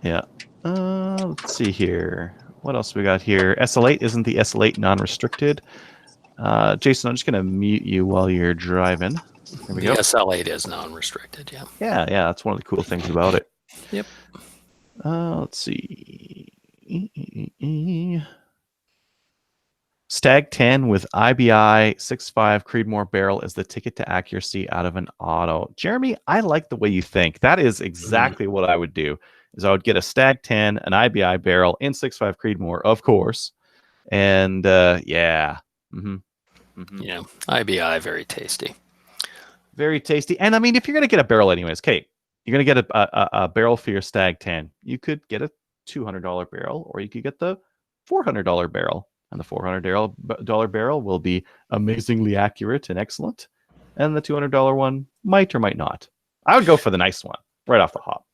Yeah. Let's see here. What else we got here? SL8, isn't the SL8 non-restricted? Jason, I'm just going to mute you while you're driving. There we go. The SL8 is non-restricted, yeah. Yeah, that's one of the cool things about it. Yep. Let's see. Stag 10 with IBI 6.5 Creedmoor barrel is the ticket to accuracy out of an auto. Jeremy, I like the way you think. That is exactly what I would do. Is I would get a Stag 10, an IBI barrel, in 6.5 Creedmoor, of course. And yeah. Yeah, IBI, very tasty. Very tasty. And I mean, if you're going to get a barrel anyways, Kate, you're going to get a barrel for your Stag 10. You could get a $200 barrel, or you could get the $400 barrel. And the $400 barrel will be amazingly accurate and excellent. And the $200 one might or might not. I would go for the nice one right off the hop.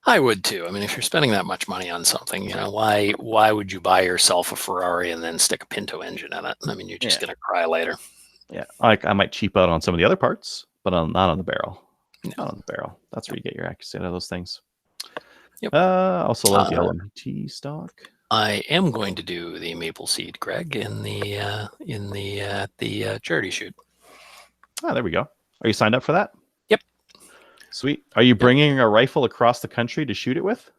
I would too. I mean, if you're spending that much money on something, why would you buy yourself a Ferrari and then stick a Pinto engine in it? I mean, you're just going to cry later. Yeah, I might cheap out on some of the other parts, but not on the barrel. No. Not on the barrel. That's where you get your accuracy out of those things. Yep. Also love the LMT stock. I am going to do the maple seed, Greg, in the charity shoot. Oh, there we go. Are you signed up for that? Yep. Sweet. Are you bringing a rifle across the country to shoot it with?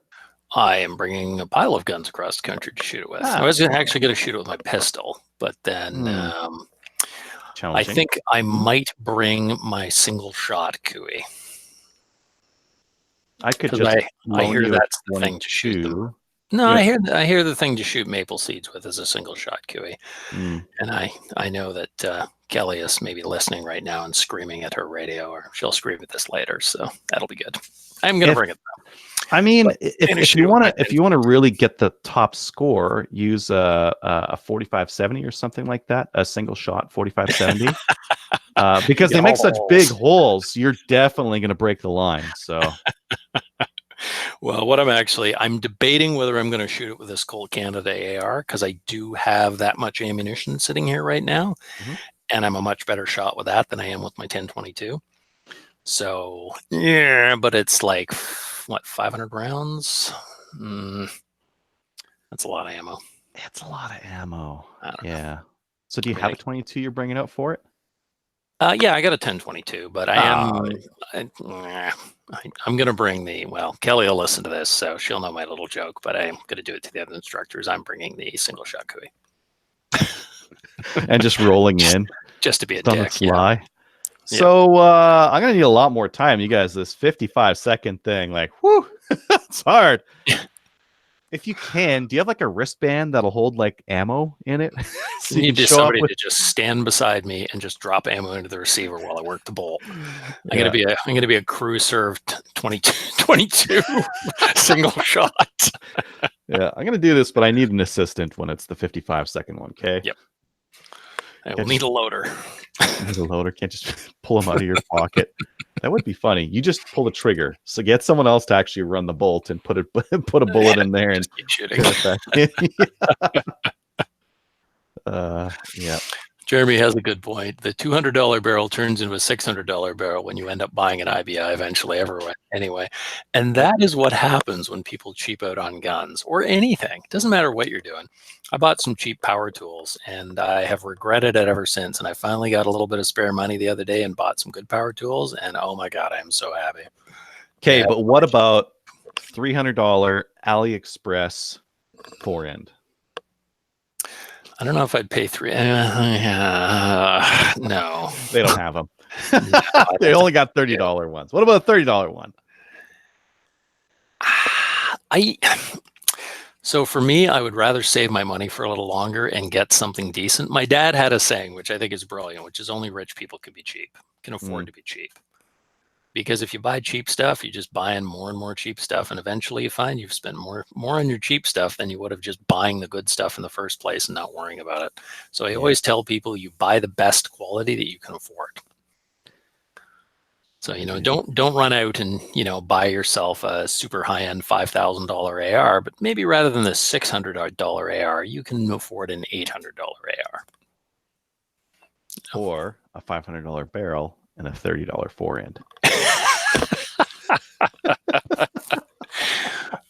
I am bringing a pile of guns across the country to shoot it with. Ah. I was actually going to shoot it with my pistol, but then I Challenging. think I might bring my single shot Cooey. I could 'Cause just. I hear loan you a that's the thing to shoot them. 22. No, Yeah. I hear the thing to shoot maple seeds with is a single shot Cooey. Mm. And I know that Kelly is maybe listening right now and screaming at her radio, or she'll scream at this later. So that'll be good. I'm going to bring it. I mean, But if you want to really get the top score, use a 4570 or something like that, a single shot 4570, because they make such big holes. You're definitely going to break the line. So, well, what I'm debating whether I'm going to shoot it with this Colt Canada AR, because I do have that much ammunition sitting here right now, and I'm a much better shot with that than I am with my 1022. So yeah, but it's like what, 500 rounds? That's a lot of ammo. it's a lot of ammo. I don't Yeah. So do you have a 22 you're bringing out for it? Yeah, I got a 1022, but I'm going to bring Kelly will listen to this, so she'll know my little joke, but I'm going to do it to the other instructors. I'm bringing the single shot Cooey. And just rolling in. Just to be a on the dick. fly. Yeah. So I'm gonna need a lot more time, you guys. This 55-second thing, like, whoo, it's hard. If you can, do you have like a wristband that'll hold like ammo in it? So you need somebody to just stand beside me and just drop ammo into the receiver while I work the bolt. I'm gonna be a crew served 22 single shot. Yeah, I'm gonna do this, but I need an assistant when it's the 55-second one. Okay. Yep. I will need a loader. Need a loader. Can't just pull them out of your pocket. That would be funny. You just pull the trigger. So get someone else to actually run the bolt and put a bullet in there and keep shooting. Yeah. Jeremy has a good point. The $200 barrel turns into a $600 barrel when you end up buying an IBI eventually everywhere anyway. And that is what happens when people cheap out on guns or anything. It doesn't matter what you're doing. I bought some cheap power tools and I have regretted it ever since. And I finally got a little bit of spare money the other day and bought some good power tools. And oh my God, I am so happy. Okay, yeah. But what about $300 AliExpress forend? I don't know if I'd pay $3. No, they don't have them. No, they only got $30 ones. What about a $30 one? So for me, I would rather save my money for a little longer and get something decent. My dad had a saying, which I think is brilliant, which is only rich people can be cheap, can afford to be cheap. Because if you buy cheap stuff, you're just buying more and more cheap stuff. And eventually you find you've spent more on your cheap stuff than you would have just buying the good stuff in the first place and not worrying about it. So I always tell people you buy the best quality that you can afford. So, don't run out and, buy yourself a super high-end $5,000 AR, but maybe rather than the $600 AR, you can afford an $800 AR. Or a $500 barrel and a $30 forend.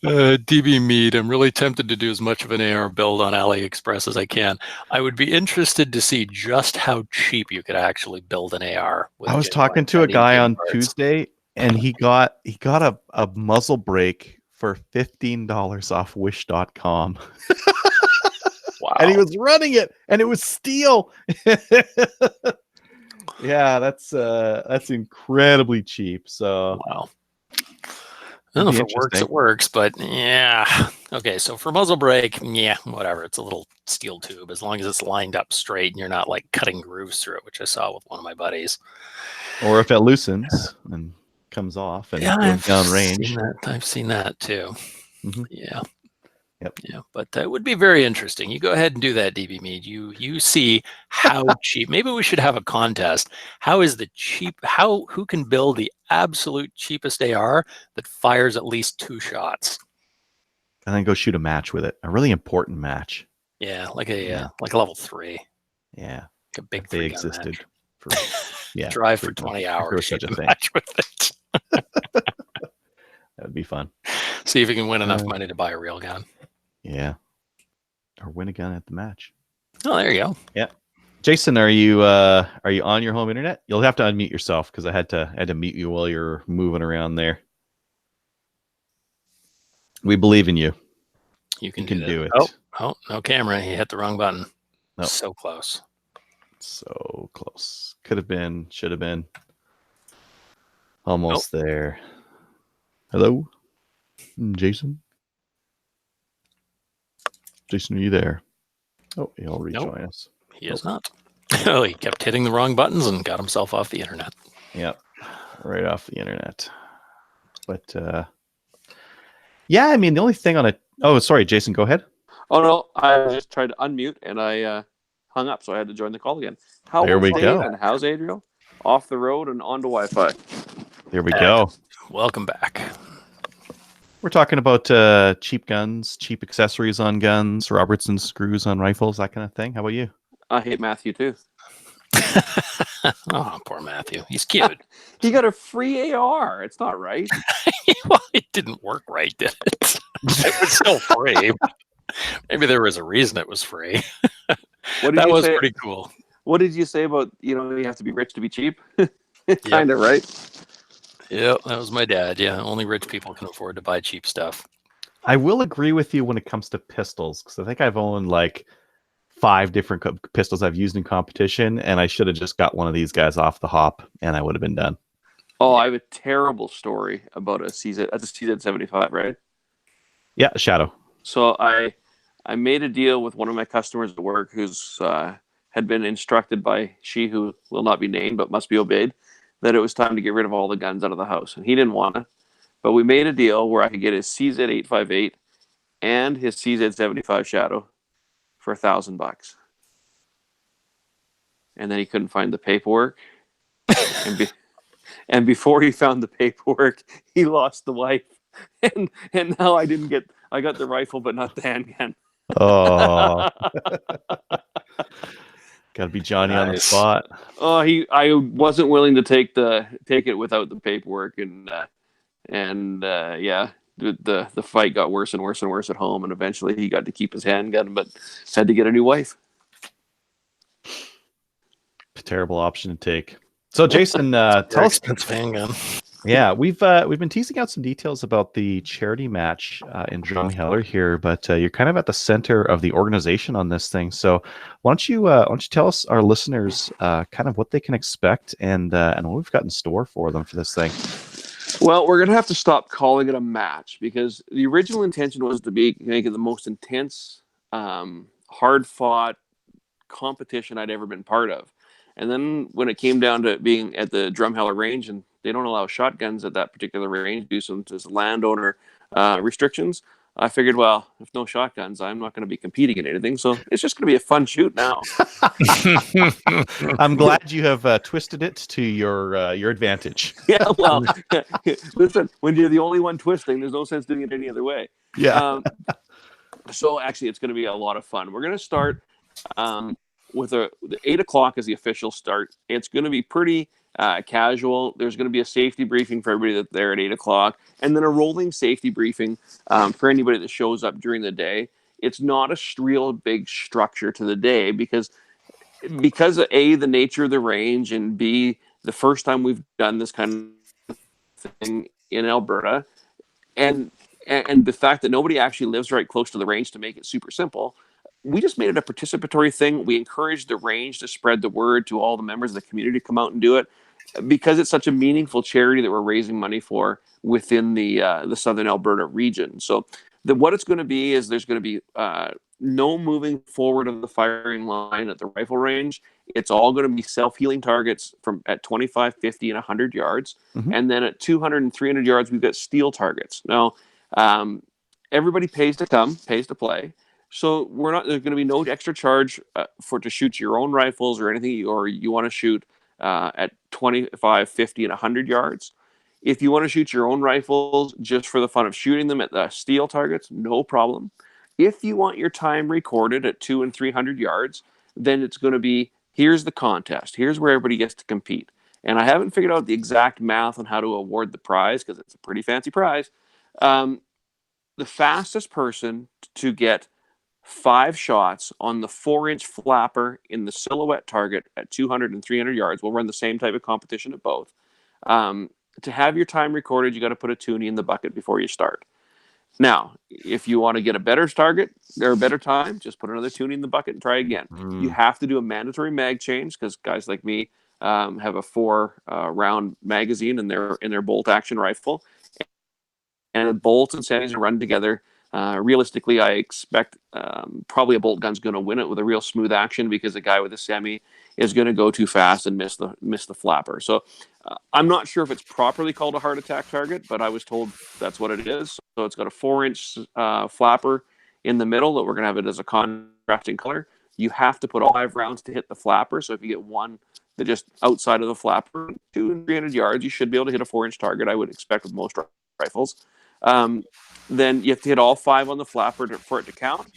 DB Mead, I'm really tempted to do as much of an AR build on AliExpress as I can. I would be interested to see just how cheap you could actually build an AR. I was talking to a guy on Tuesday, and he got a muzzle brake for $15 off Wish.com. Wow! And he was running it, and it was steel. Yeah, that's incredibly cheap. So wow. I don't know if it works, it works, but yeah. Okay, so for muzzle brake, yeah, whatever. It's a little steel tube as long as it's lined up straight and you're not like cutting grooves through it, which I saw with one of my buddies. Or if it loosens and comes off and goes down range. I've seen that too. Mm-hmm. Yeah. Yep. Yeah, but that would be very interesting. You go ahead and do that, DB Mead. You see how cheap. Maybe we should have a contest. Who can build the absolute cheapest AR that fires at least 2 shots? And then go shoot a match with it. A really important match. Yeah, like a level 3. Yeah. Like a big they existed match. for drive for 20 hours. There was such a thing. Match with it. That would be fun. See if you can win enough money to buy a real gun. Yeah. or win a gun at the match. Oh, there you go. Yeah. Jason, are you on your home internet? You'll have to unmute yourself because I had to mute you while you're moving around there. We believe in you. You can do do it. Oh, no camera. He hit the wrong button. Nope. So close. So close. Could have been, should have been. Almost there. Hello? Jason? Jason, are you there? Oh, he'll rejoin us. He is not. Oh, he kept hitting the wrong buttons and got himself off the internet. Yep. Right off the internet. But yeah, I mean the only thing on it. Oh, sorry, Jason, go ahead. Oh no, I just tried to unmute and I hung up, so I had to join the call again. There we go. And how's Adriel? Off the road and onto Wi-Fi. There we go. Welcome back. We're talking about cheap guns, cheap accessories on guns, Robertson screws on rifles, that kind of thing. How about you? I hate Matthew too. Oh, poor Matthew. He's cute. He got a free AR. It's not right. Well, it didn't work right, did it? It was still free. Maybe there was a reason it was free. That was pretty cool. What did you say about, you have to be rich to be cheap? Kind of, right? Yeah, that was my dad. Yeah, only rich people can afford to buy cheap stuff. I will agree with you when it comes to pistols, because I think I've owned like 5 different pistols I've used in competition, and I should have just got one of these guys off the hop, and I would have been done. Oh, I have a terrible story about a CZ75, right? Yeah, Shadow. So I made a deal with one of my customers at work who's had been instructed by she who will not be named but must be obeyed that it was time to get rid of all the guns out of the house, and he didn't want to. But we made a deal where I could get his CZ858 and his CZ75 Shadow for $1,000. And then he couldn't find the paperwork, and before he found the paperwork, he lost the wife, and now I got the rifle but not the handgun. Oh. Gotta be Johnny on the spot. Oh, I wasn't willing to take it without the paperwork, and yeah, the fight got worse and worse and worse at home, and eventually he got to keep his handgun, but had to get a new wife. Terrible option to take. So Jason, tell us. Expensive handgun. Yeah, we've been teasing out some details about the charity match in Drumheller here, but you're kind of at the center of the organization on this thing. So why don't you tell us, our listeners, kind of what they can expect and what we've got in store for them for this thing? Well, we're gonna have to stop calling it a match, because the original intention was to make it the most intense, hard-fought competition I'd ever been part of. And then when it came down to being at the Drumheller range, and they don't allow shotguns at that particular range due to some landowner restrictions, I figured, well, if no shotguns, I'm not going to be competing in anything. So it's just going to be a fun shoot now. I'm glad you have twisted it to your advantage. Yeah, well, listen, when you're the only one twisting, there's no sense doing it any other way. Yeah. So actually, it's going to be a lot of fun. We're going to start with the 8 o'clock is the official start. It's going to be pretty casual. There's going to be a safety briefing for everybody that's there at 8 o'clock, and then a rolling safety briefing for anybody that shows up during the day. It's not a real big structure to the day because of A, the nature of the range, and B, the first time we've done this kind of thing in Alberta, and the fact that nobody actually lives right close to the range to make it super simple. We just made it a participatory thing. We encouraged the range to spread the word to all the members of the community to come out and do it, because it's such a meaningful charity that we're raising money for within the Southern Alberta region. So what it's going to be is there's going to be no moving forward of the firing line at the rifle range. It's all going to be self-healing targets at 25, 50, and 100 yards. Mm-hmm. And then at 200 and 300 yards, we've got steel targets. Now, everybody pays to play. So there's going to be no extra charge to shoot your own rifles or anything, or you want to shoot at 25, 50, and 100 yards. If you want to shoot your own rifles just for the fun of shooting them at the steel targets, no problem. If you want your time recorded at 200 and 300 yards, then it's going to be, here's the contest. Here's where everybody gets to compete. And I haven't figured out the exact math on how to award the prize, because it's a pretty fancy prize. The fastest person to get 5 shots on the 4-inch flapper in the silhouette target at 200 and 300 yards. We'll run the same type of competition at both. To have your time recorded, you got to put a toonie in the bucket before you start. Now, if you want to get a better target or a better time, just put another toonie in the bucket and try again. You have to do a mandatory mag change because guys like me have a 4-round magazine in their bolt action rifle, and the bolts and settings run together. Realistically, I expect probably a bolt gun's going to win it with a real smooth action because the guy with a semi is going to go too fast and miss the flapper. So I'm not sure if it's properly called a heart attack target, but I was told that's what it is. So it's got a 4-inch flapper in the middle that we're going to have it as a contrasting color. You have to put all 5 rounds to hit the flapper. So if you get one that just outside of the flapper, 200 and 300 yards, you should be able to hit a 4-inch target, I would expect with most rifles. Then you have to hit all 5 on the flapper for it to count.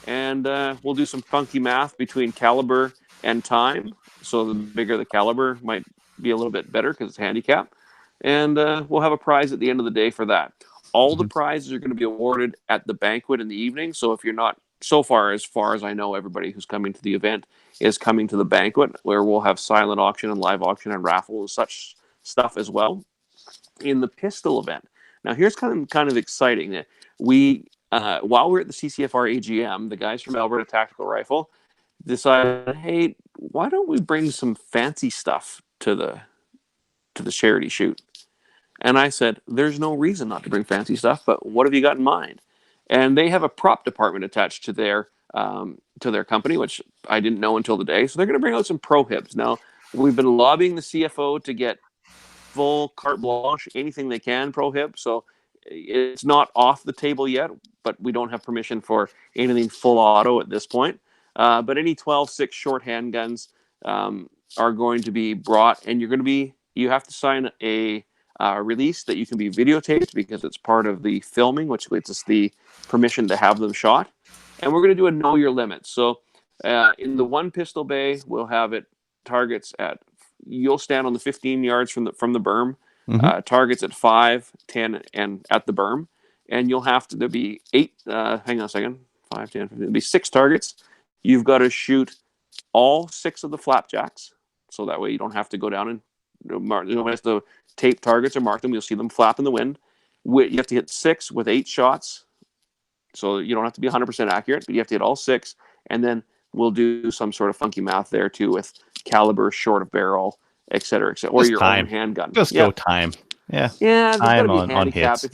And we'll do some funky math between caliber and time. So the bigger the caliber might be a little bit better because it's handicap. And we'll have a prize at the end of the day for that. All the prizes are going to be awarded at the banquet in the evening. So if you're not, so far as I know, everybody who's coming to the event is coming to the banquet, where we'll have silent auction and live auction and raffle and such stuff as well. In the pistol event, now here's kind of exciting. We while we're at the CCFR AGM, the guys from Alberta Tactical Rifle decided, hey, why don't we bring some fancy stuff to the charity shoot? And I said, there's no reason not to bring fancy stuff, but what have you got in mind? And they have a prop department attached to their company, which I didn't know until today. So they're going to bring out some Pro-Hibs. Now, we've been lobbying the CFO to get full carte blanche, anything they can Pro-Hib. So it's not off the table yet, but we don't have permission for anything full auto at this point. But any 12-6 short handguns are going to be brought, and you have to sign a release that you can be videotaped because it's part of the filming, which gives us the permission to have them shot. And we're going to do a know your limits. So in the one pistol bay, we'll have it targets at, you'll stand on the 15 yards from the berm, targets at 5, 10, and at the berm. And you'll have to, there'll be 8, hang on a second, 5, 10, 15, there'll be 6 targets. You've got to shoot all 6 of the flapjacks. So that way you don't have to go down and mark, you don't have to tape targets or mark them. You'll see them flap in the wind. You have to hit 6 with 8 shots. So you don't have to be 100% accurate, but you have to hit all 6. And then we'll do some sort of funky math there too with caliber, short of barrel, et cetera, et cetera. Or your own handgun. Just go time. Yeah. Yeah, there's time gotta be on handicap. hits. If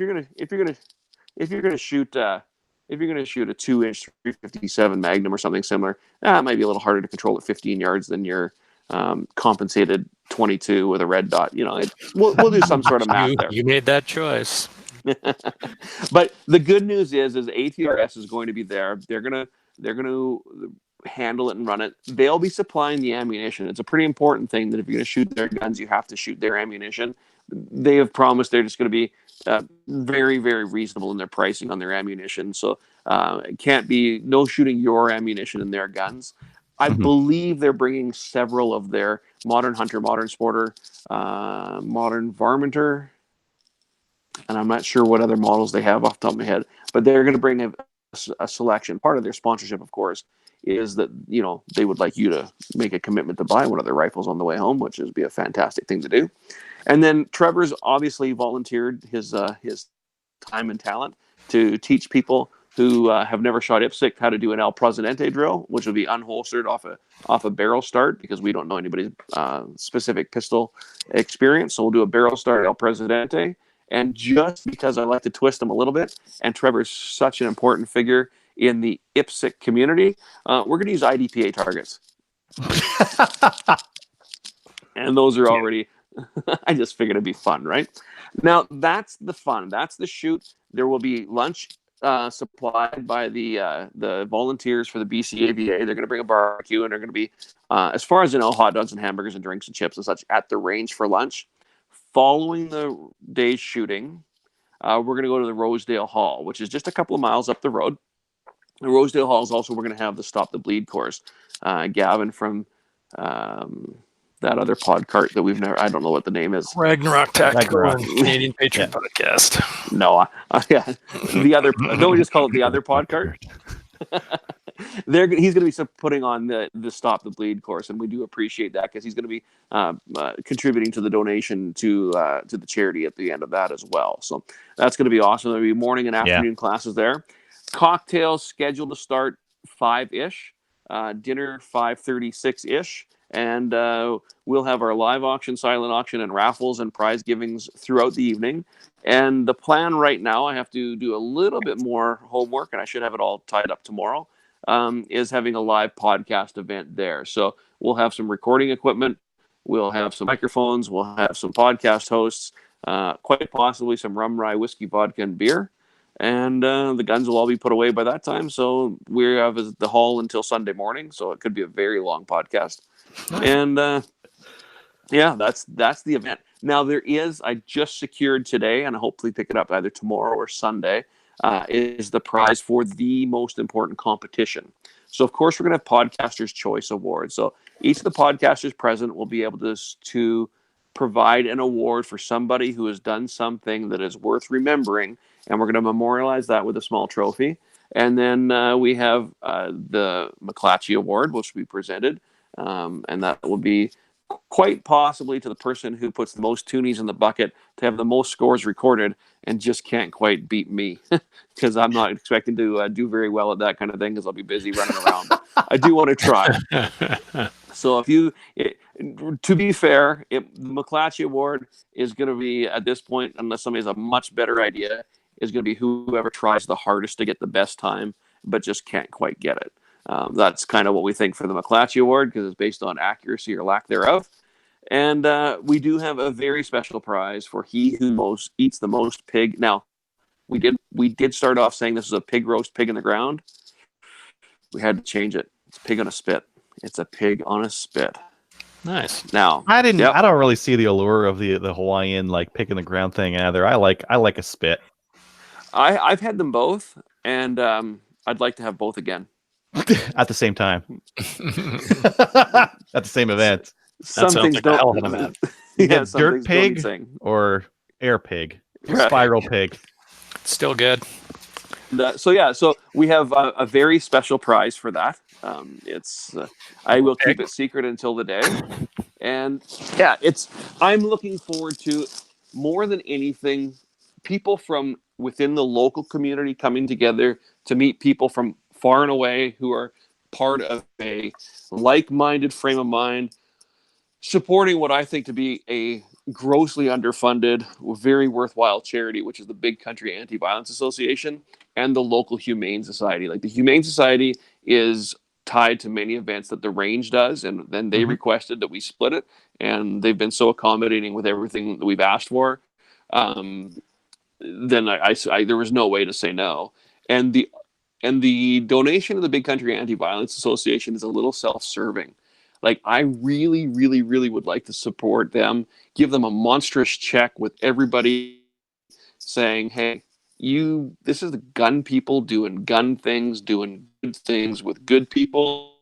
you're gonna shoot a 2-inch 357 Magnum or something similar, it might be a little harder to control at 15 yards than your compensated 22 with a red dot. We'll do some sort of math there. You made that choice. But the good news is ATRS is going to be there. They're gonna handle it and run it. They'll be supplying the ammunition. It's a pretty important thing that if you're going to shoot their guns, you have to shoot their ammunition. They have promised they're just going to be very, very reasonable in their pricing on their ammunition. So it can't be no shooting your ammunition in their guns. I believe they're bringing several of their Modern Hunter, Modern Sporter, Modern Varminter, and I'm not sure what other models they have off the top of my head, but they're going to bring a selection. Part of their sponsorship, of course, is that they would like you to make a commitment to buy one of their rifles on the way home, which would be a fantastic thing to do. And then Trevor's obviously volunteered his time and talent to teach people who have never shot IPSC how to do an El Presidente drill, which would be unholstered off a barrel start, because we don't know anybody's specific pistol experience. So we'll do a barrel start El Presidente. And just because I like to twist them a little bit, and Trevor's such an important figure in the IPSC community, we're going to use IDPA targets. And those are already, I just figured it'd be fun, right? Now, that's the fun. That's the shoot. There will be lunch supplied by the volunteers for the BC AVA. They're going to bring a barbecue, and they're going to be, as far as I know, hot dogs and hamburgers and drinks and chips and such at the range for lunch. Following the day's shooting, we're going to go to the Rosedale Hall, which is just a couple of miles up the road. The Rosedale Hall is also, we're going to have the Stop the Bleed course. Gavin from that other pod cart that we've never, I don't know what the name is. Ragnarok Tactical and Canadian Patriot Podcast. No, yeah. The other, don't we just call it the other pod cart? He's going to be putting on the Stop the Bleed course, and we do appreciate that because he's going to be contributing to the donation to the charity at the end of that as well. So that's going to be awesome. There'll be morning and afternoon classes there. Cocktails scheduled to start 5-ish, dinner 5:36-ish, and we'll have our live auction, silent auction, and raffles and prize givings throughout the evening. And the plan right now, I have to do a little bit more homework, and I should have it all tied up tomorrow, is having a live podcast event there. So we'll have some recording equipment, we'll have some microphones, we'll have some podcast hosts, quite possibly some rum, rye, whiskey, vodka, and beer. And the guns will all be put away by that time. So we have the hall until Sunday morning. So it could be a very long podcast. And that's the event. Now I just secured today, and I hopefully pick it up either tomorrow or Sunday, is the prize for the most important competition. So of course we're going to have Podcaster's Choice Awards. So each of the podcasters present will be able to provide an award for somebody who has done something that is worth remembering, and we're going to memorialize that with a small trophy. And then we have the McClatchy Award, which will be presented, and that will be quite possibly to the person who puts the most toonies in the bucket to have the most scores recorded and just can't quite beat me, because I'm not expecting to do very well at that kind of thing because I'll be busy running around. I do want to try. So to be fair, the McClatchy Award is going to be, at this point, unless somebody has a much better idea, is going to be whoever tries the hardest to get the best time, but just can't quite get it. That's kind of what we think for the McClatchy Award, because it's based on accuracy or lack thereof. And we do have a very special prize for he who eats the most pig. Now, we did start off saying this is a pig roast, pig in the ground. We had to change it. It's pig on a spit. It's a pig on a spit. Nice. Now, I don't really see the allure of the Hawaiian like pig in the ground thing either. I like a spit. I've had them both, and I'd like to have both again. At the same time. At the same event. That sounds like a hell of an event. Dirt pig or air pig. Right. Spiral pig. Still good. So we have a very special prize for that. I will keep it secret until the day. And I'm looking forward to, more than anything, people from within the local community coming together to meet people from far and away who are part of a like-minded frame of mind, supporting what I think to be a grossly underfunded, very worthwhile charity, which is the Big Country Anti-Violence Association and the local Humane Society. Like, the Humane Society is tied to many events that the Range does, and then they requested that we split it, and they've been so accommodating with everything that we've asked for. Then there was no way to say no. And the donation to the Big Country Anti-Violence Association is a little self-serving. Like, I really, really, really would like to support them, give them a monstrous check with everybody saying, hey, this is the gun people doing gun things, doing good things with good people.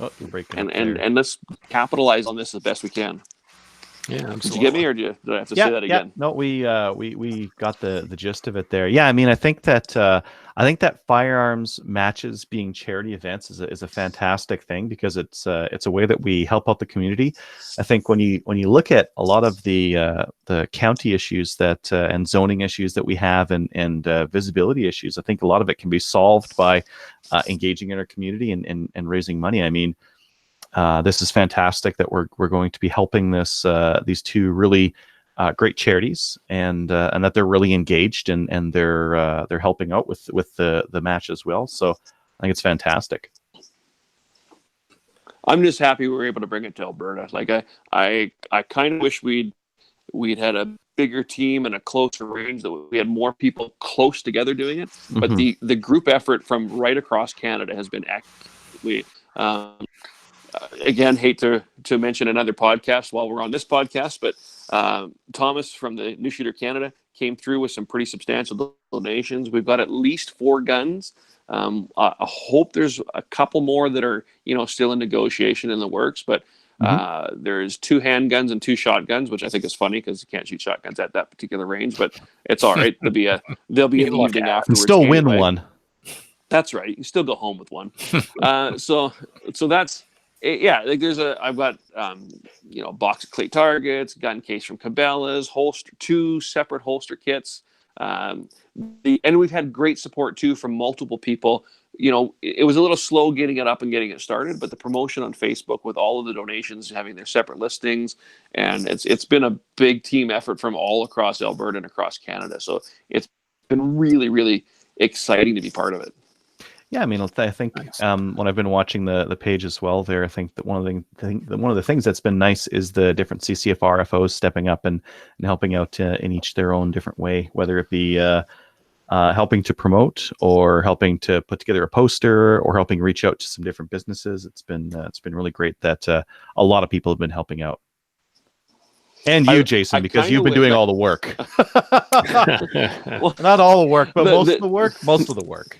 Oh, you're breaking and let's capitalize on this as best we can. Yeah, absolutely. Did you get me, or did I have to say that again? No, we got the gist of it there. Yeah, I mean, I think that firearms matches being charity events is a fantastic thing, because it's a way that we help out the community. I think when you look at a lot of the county issues that and zoning issues that we have, and visibility issues, I think a lot of it can be solved by engaging in our community and raising money. I mean, this is fantastic that we're going to be helping these two really great charities, and that they're really engaged, and they're helping out with the match as well. So I think it's fantastic. I'm just happy we were able to bring it to Alberta. Like, I kind of wish we'd had a bigger team and a closer range, that we had more people close together doing it. But the group effort from right across Canada has been excellent. Again, hate to mention another podcast while we're on this podcast, but Thomas from the New Shooter Canada came through with some pretty substantial donations. We've got at least 4 guns. I hope there's a couple more that are still in negotiation in the works, but there's 2 handguns and 2 shotguns, which I think is funny because you can't shoot shotguns at that particular range, but it's all right. There'll be an evening afterwards. Still win one. That's right. You still go home with one. So that's yeah. Like I've got box of clay targets, gun case from Cabela's, holster, 2 separate holster kits. And we've had great support too from multiple people. It was a little slow getting it up and getting it started, but the promotion on Facebook with all of the donations having their separate listings, and it's been a big team effort from all across Alberta and across Canada. So it's been really, really exciting to be part of it. Yeah, I mean, I think Nice. when I've been watching the page as well, there, I think that one of the things that's been nice is the different CCFR FOs stepping up and helping out in each their own different way, whether it be helping to promote or helping to put together a poster or helping reach out to some different businesses. It's been really great that a lot of people have been helping out. And you, Jason, because you've been doing all the work. Well, not all the work, but most of the work. Most of the work.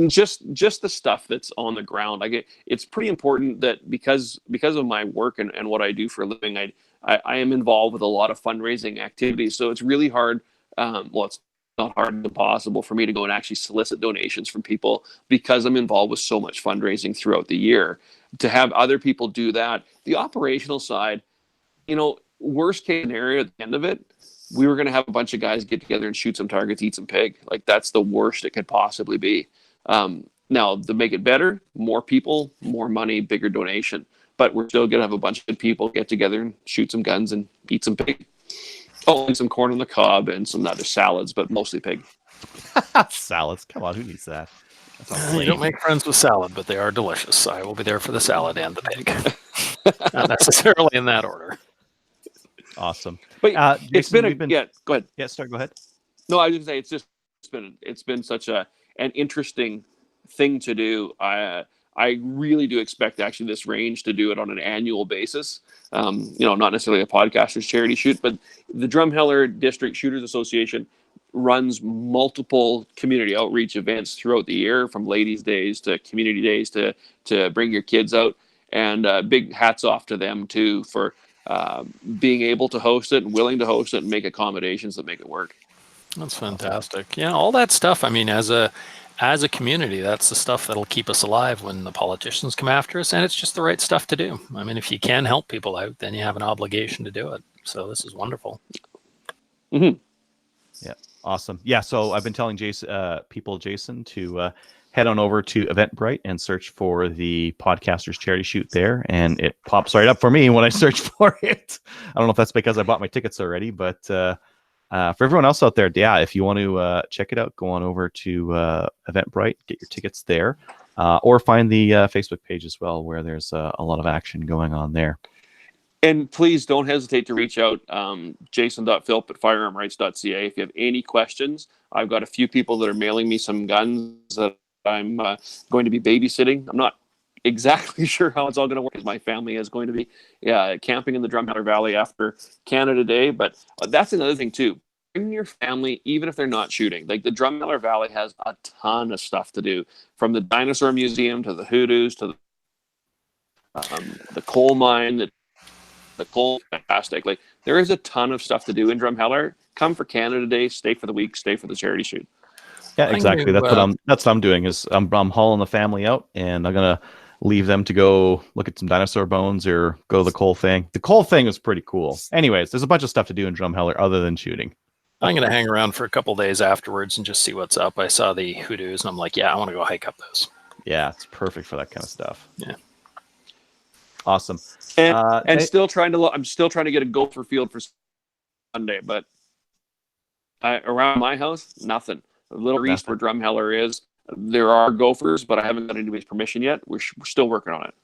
Just the stuff that's on the ground. It's pretty important that because of my work and what I do for a living, I am involved with a lot of fundraising activities. So it's really hard. It's not hard, impossible for me to go and actually solicit donations from people because I'm involved with so much fundraising throughout the year. To have other people do that, the operational side, worst case scenario at the end of it, we were going to have a bunch of guys get together and shoot some targets, eat some pig. Like that's the worst it could possibly be. Now to make it better, more people, more money, bigger donation, but we're still going to have a bunch of good people get together and shoot some guns and eat some pig. Oh, and some corn on the cob and some other salads, but mostly pig. Salads. Come on, who needs that? You don't make friends with salad, but they are delicious. I will be there for the salad and the pig. Not necessarily in that order. Awesome. But Jason, it's been yeah. Go ahead. Yeah, sorry. Go ahead. No, I was going to say it's been such an interesting thing to do. I really do expect actually this range to do it on an annual basis. Not necessarily a podcaster's charity shoot, but the Drumheller District Shooters Association runs multiple community outreach events throughout the year, from ladies' days to community days to bring your kids out. And big hats off to them too for being able to host it and willing to host it and make accommodations that make it work. That's fantastic. Yeah, all that stuff. I mean, as a community, that's the stuff that'll keep us alive when the politicians come after us, and it's just the right stuff to do. I mean, if you can help people out, then you have an obligation to do it. So this is wonderful. Mm-hmm. Yeah, awesome. Yeah, so I've been telling Jason to head on over to Eventbrite and search for the Podcasters Charity Shoot there, and it pops right up for me when I search for it. I don't know if that's because I bought my tickets already, but for everyone else out there, yeah, if you want to check it out, go on over to Eventbrite, get your tickets there, or find the Facebook page as well, where there's a lot of action going on there. And please don't hesitate to reach out, jason.philp@firearmrights.ca. If you have any questions, I've got a few people that are mailing me some guns that I'm going to be babysitting. I'm not exactly sure how it's all going to work, because my family is going to be camping in the Drumheller Valley after Canada Day. But that's another thing too. Bring your family, even if they're not shooting. Like the Drumheller Valley has a ton of stuff to do, from the dinosaur museum to the hoodoos to the coal mine. The coal, fantastic. Like there is a ton of stuff to do in Drumheller. Come for Canada Day, stay for the week, stay for the charity shoot. Yeah, exactly. That's what I'm doing. Is I'm hauling the family out, and I'm gonna leave them to go look at some dinosaur bones or go to the coal thing. The coal thing was pretty cool. Anyways, there's a bunch of stuff to do in Drumheller other than shooting. I'm going to hang around for a couple days afterwards and just see what's up. I saw the hoodoos, and I'm like, yeah, I want to go hike up those. Yeah, it's perfect for that kind of stuff. Yeah. Awesome. And I'm still trying to get a gopher field for Sunday, but around my house, nothing. A little east where Drumheller is, there are gophers, but I haven't got anybody's permission yet. We're still working on it.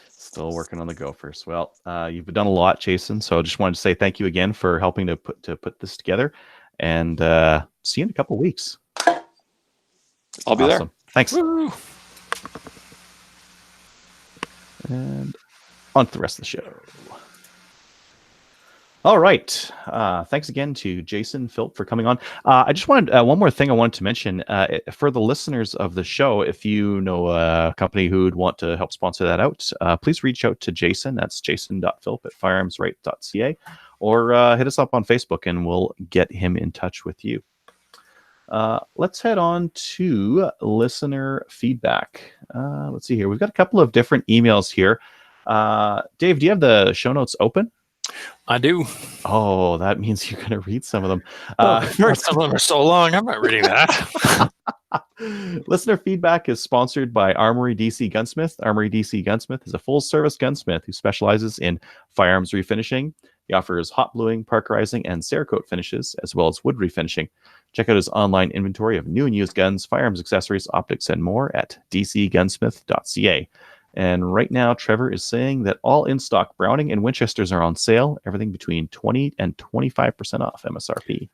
Still working on the gophers. Well, you've done a lot, Jason. So I just wanted to say thank you again for helping to put this together, and see you in a couple of weeks. I'll be there. Thanks. Woo. And on to the rest of the show. All right. Thanks again to Jason Philp for coming on. I just wanted one more thing I wanted to mention for the listeners of the show. If you know a company who would want to help sponsor that out, please reach out to Jason. That's jason.philp@firearmsright.ca, or hit us up on Facebook and we'll get him in touch with you. Let's head on to listener feedback. Let's see here. We've got a couple of different emails here. Dave, do you have the show notes open? I do. Oh, that means you're going to read some of them. Some of them are so long. I'm not reading that. Listener feedback is sponsored by Armory DC Gunsmith. Armory DC Gunsmith is a full-service gunsmith who specializes in firearms refinishing. He offers hot bluing, parkerizing, and Cerakote finishes, as well as wood refinishing. Check out his online inventory of new and used guns, firearms, accessories, optics, and more at dcgunsmith.ca. And right now, Trevor is saying that all in-stock Browning and Winchesters are on sale, everything between 20 and 25% off MSRP.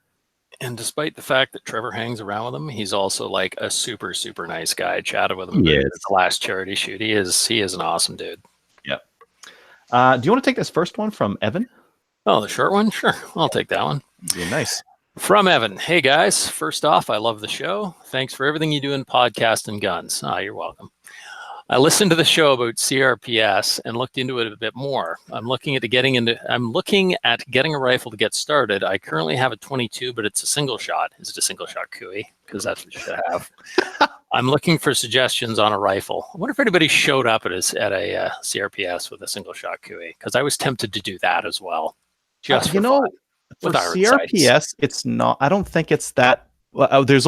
And despite the fact that Trevor hangs around with him, he's also like a super, super nice guy. I chatted with him at the last charity shoot. He is an awesome dude. Yep. Do you want to take this first one from Evan? Oh, the short one? Sure. I'll take that one. Yeah, nice. From Evan. Hey, guys. First off, I love the show. Thanks for everything you do in podcast and guns. You're welcome. I listened to the show about CRPS and looked into it a bit more. I'm looking at getting a rifle to get started. I currently have a 22, but it's a single shot. Is it a single shot Cooey? Because that's what you should have. I'm looking for suggestions on a rifle. I wonder if anybody showed up at a CRPS with a single shot Cooey, because I was tempted to do that as well. Just for CRPS, it's not. I don't think it's that. Well, there's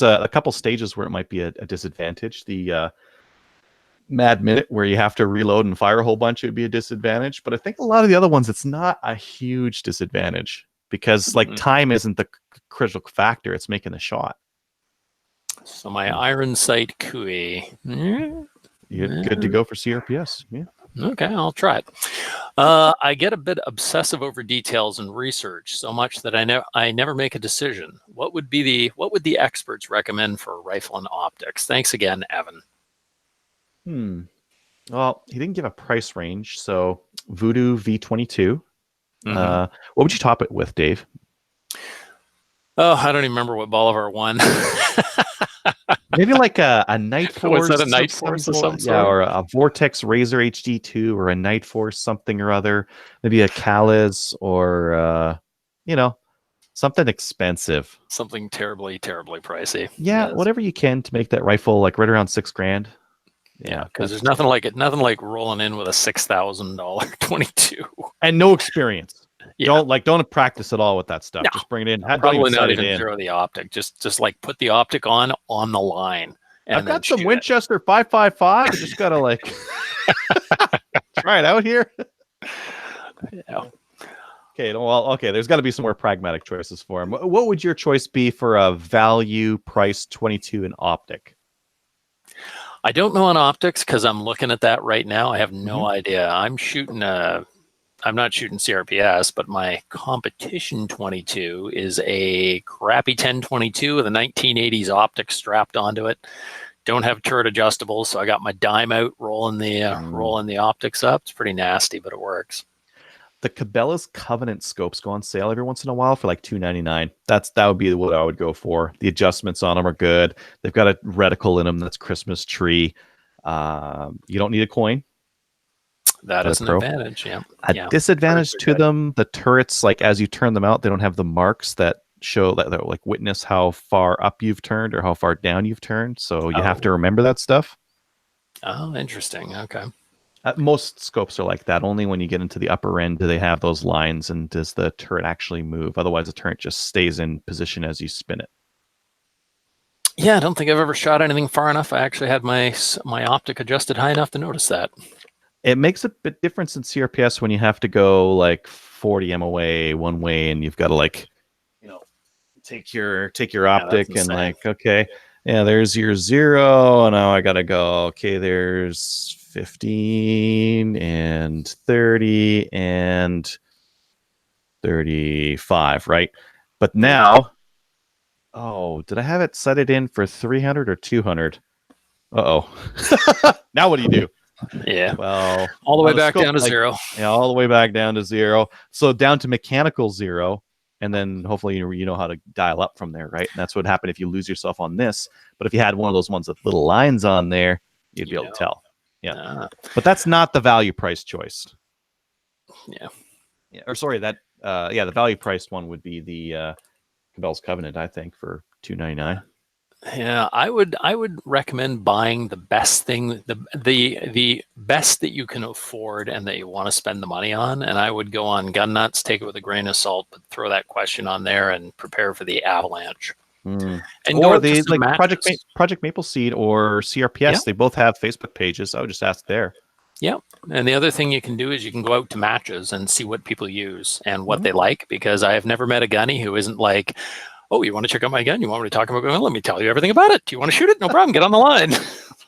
a couple stages where it might be a disadvantage. The Mad Minute, where you have to reload and fire a whole bunch, it would be a disadvantage. But I think a lot of the other ones, it's not a huge disadvantage because time isn't the critical factor. It's making the shot. So my iron sight Cooey. You're good to go for CRPS. Yeah. Okay, I'll try it. I get a bit obsessive over details and research so much that I never make a decision. What would the experts recommend for a rifle and optics? Thanks again, Evan. Well, he didn't give a price range, so Voodoo V22. What would you top it with, Dave? Oh, I don't even remember what Bolivar won. Maybe like a Night Force. Was that a Night Force or something? Yeah, or a Vortex Razor HD2 or a Night Force something or other. Maybe a Callis or, something expensive. Something terribly, terribly pricey. Yeah, yes. Whatever you can to make that rifle like right around $6,000. Yeah, because there's nothing like rolling in with a $6,000 22 and no experience. Yeah. Don't practice at all with that stuff. No. Just bring it in. Probably not even throw the optic. Just like put the optic on the line. I've got some Winchester 5.55. I just gotta try it out here. Yeah. Okay. There's got to be some more pragmatic choices for him. What would your choice be for a value price 22 in optic? I don't know on optics because I'm looking at that right now. I have no idea. I'm not shooting CRPS, but my competition 22 is a crappy 1022 with a 1980s optic strapped onto it. Don't have turret adjustables, so I got my dime out rolling the optics up. It's pretty nasty, but it works. The Cabela's Covenant scopes go on sale every once in a while for like $299. That would be what I would go for. The adjustments on them are good. They've got a reticle in them that's Christmas tree. You don't need a coin. That is an advantage. Yeah. A disadvantage to them, the turrets, like as you turn them out, they don't have the marks that show that like witness how far up you've turned or how far down you've turned. So you have to remember that stuff. Oh, interesting. Okay. Most scopes are like that. Only when you get into the upper end do they have those lines, and does the turret actually move? Otherwise, the turret just stays in position as you spin it. Yeah, I don't think I've ever shot anything far enough. I actually had my optic adjusted high enough to notice that. It makes a bit difference in CRPS when you have to go like 40 MOA one way, and you've got to take your optic and okay, yeah, there's your 0, and now I got to go. Okay, there's 15 and 30 and 35, right? But now, did I have it set it in for 300 or 200? Now what do you do? Yeah. Well, all the way back down to 0. Yeah, all the way back down to 0. So down to mechanical 0, and then hopefully you know how to dial up from there, right? And that's what happened if you lose yourself on this. But if you had one of those ones with little lines on there, you'd be able to tell. Yeah. But that's not the value price choice. Yeah. Or sorry, that the value priced one would be the Cabela's Covenant, I think, for $299. Yeah, I would recommend buying the best thing, the best that you can afford and that you want to spend the money on. And I would go on Gun Nuts, take it with a grain of salt, but throw that question on there and prepare for the avalanche. And or go they to some like matches. Project Maple Seed or CRPS. Yeah. They both have Facebook pages. I would just ask there. Yeah. And the other thing you can do is you can go out to matches and see what people use and what they like, because I have never met a gunny who isn't like, oh, you want to check out my gun? You want me to talk about it? Let me tell you everything about it. Do you want to shoot it? No problem. Get on the line.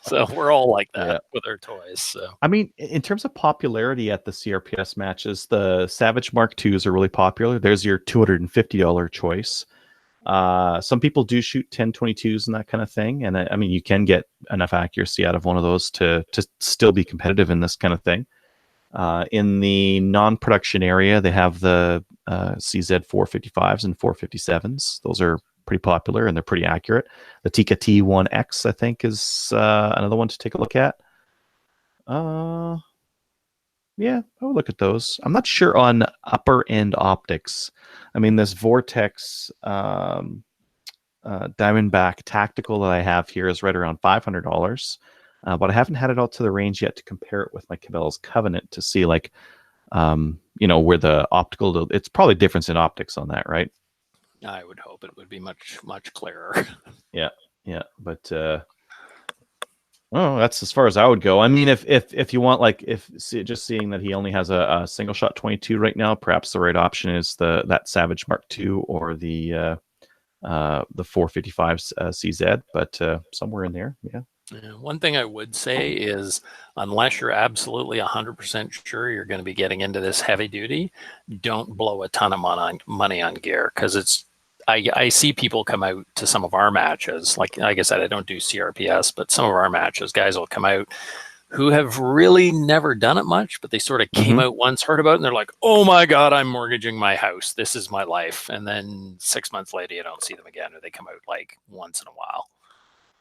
So we're all like that with our toys. So I mean, in terms of popularity at the CRPS matches, the Savage Mark IIs are really popular. There's your $250 choice. Some people do shoot 10-22s and that kind of thing. And I mean, you can get enough accuracy out of one of those to still be competitive in this kind of thing. In the non-production area, they have the CZ 455s and 457s. Those are pretty popular and they're pretty accurate. The Tikka T1X, I think, is another one to take a look at. Yeah, I would look at those. I'm not sure on upper end optics. I mean, this Vortex Diamondback Tactical that I have here is right around $500. But I haven't had it out to the range yet to compare it with my Cabela's Covenant to see, like, where the optical, it's probably difference in optics on that, right? I would hope it would be much, much clearer. Yeah. But, that's as far as I would go. I mean, if you want, like, just seeing that he only has a single shot 22 right now, perhaps the right option is that Savage Mark II or the 455 CZ, but somewhere in there. Yeah. One thing I would say is, unless you're absolutely 100% sure you're going to be getting into this heavy duty, don't blow a ton of money on gear, because I see people come out to some of our matches. Like I said, I don't do CRPS, but some of our matches, guys will come out who have really never done it much, but they sort of came out once, heard about it, and they're like, oh my God, I'm mortgaging my house. This is my life. And then 6 months later, you don't see them again, or they come out like once in a while.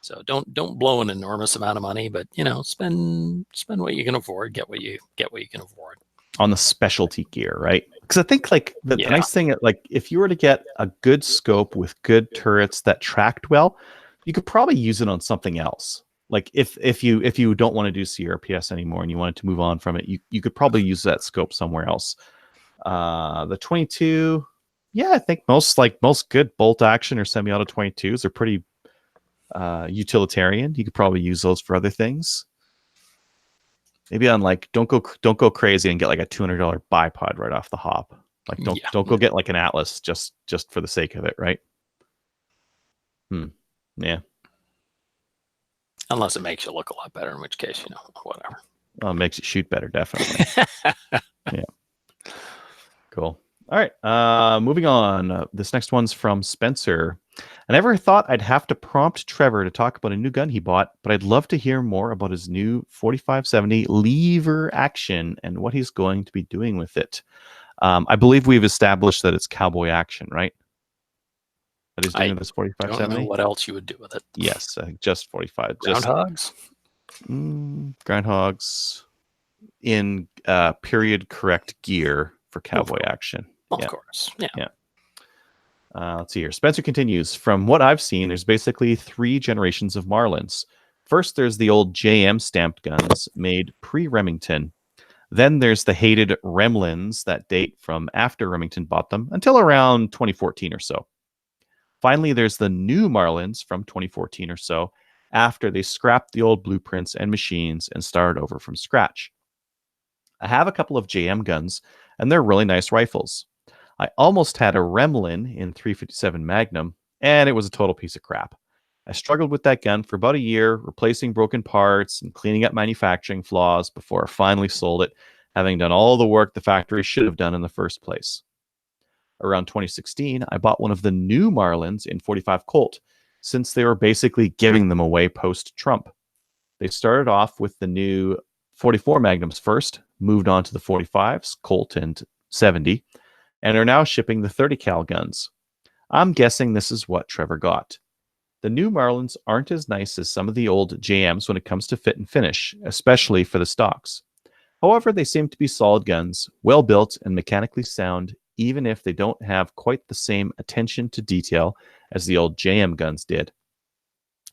So don't blow an enormous amount of money, but spend what you can afford, get what you can afford on the specialty gear, right? Because I think like the nice thing, like if you were to get a good scope with good turrets that tracked well, you could probably use it on something else. Like if you don't want to do CRPS anymore and you wanted to move on from it, you could probably use that scope somewhere else. The 22, I think most good bolt action or semi-auto 22s are pretty utilitarian. You could probably use those for other things. Maybe on like don't go crazy and get like a $200 bipod right off the hop. Like don't go get like an Atlas just for the sake of it, right? Yeah. Unless it makes you look a lot better, in which case, whatever. Well, it makes you shoot better, definitely. Yeah. Cool. All right. Moving on. This next one's from Spencer. I never thought I'd have to prompt Trevor to talk about a new gun he bought, but I'd love to hear more about his new 4570 lever action and what he's going to be doing with it. I believe we've established that it's cowboy action, right? That he's doing with this 4570. I don't know what else you would do with it. Yes, just 45. Groundhogs? Groundhogs in period correct gear for cowboy action. Of course. Yeah. Let's see here. Spencer continues. From what I've seen, there's basically 3 generations of Marlins. First, there's the old JM stamped guns made pre-Remington. Then there's the hated Remlins that date from after Remington bought them until around 2014 or so. Finally, there's the new Marlins from 2014 or so, after they scrapped the old blueprints and machines and started over from scratch. I have a couple of JM guns, and they're really nice rifles. I almost had a Remlin in 357 Magnum, and it was a total piece of crap. I struggled with that gun for about a year, replacing broken parts and cleaning up manufacturing flaws before I finally sold it, having done all the work the factory should have done in the first place. Around 2016, I bought one of the new Marlins in 45 Colt, since they were basically giving them away post-Trump. They started off with the new 44 Magnums first, moved on to the 45s, Colt and 70, and are now shipping the 30 cal guns. I'm guessing this is what Trevor got. The new Marlins aren't as nice as some of the old JMs when it comes to fit and finish, especially for the stocks. However, they seem to be solid guns, well built and mechanically sound, even if they don't have quite the same attention to detail as the old JM guns did.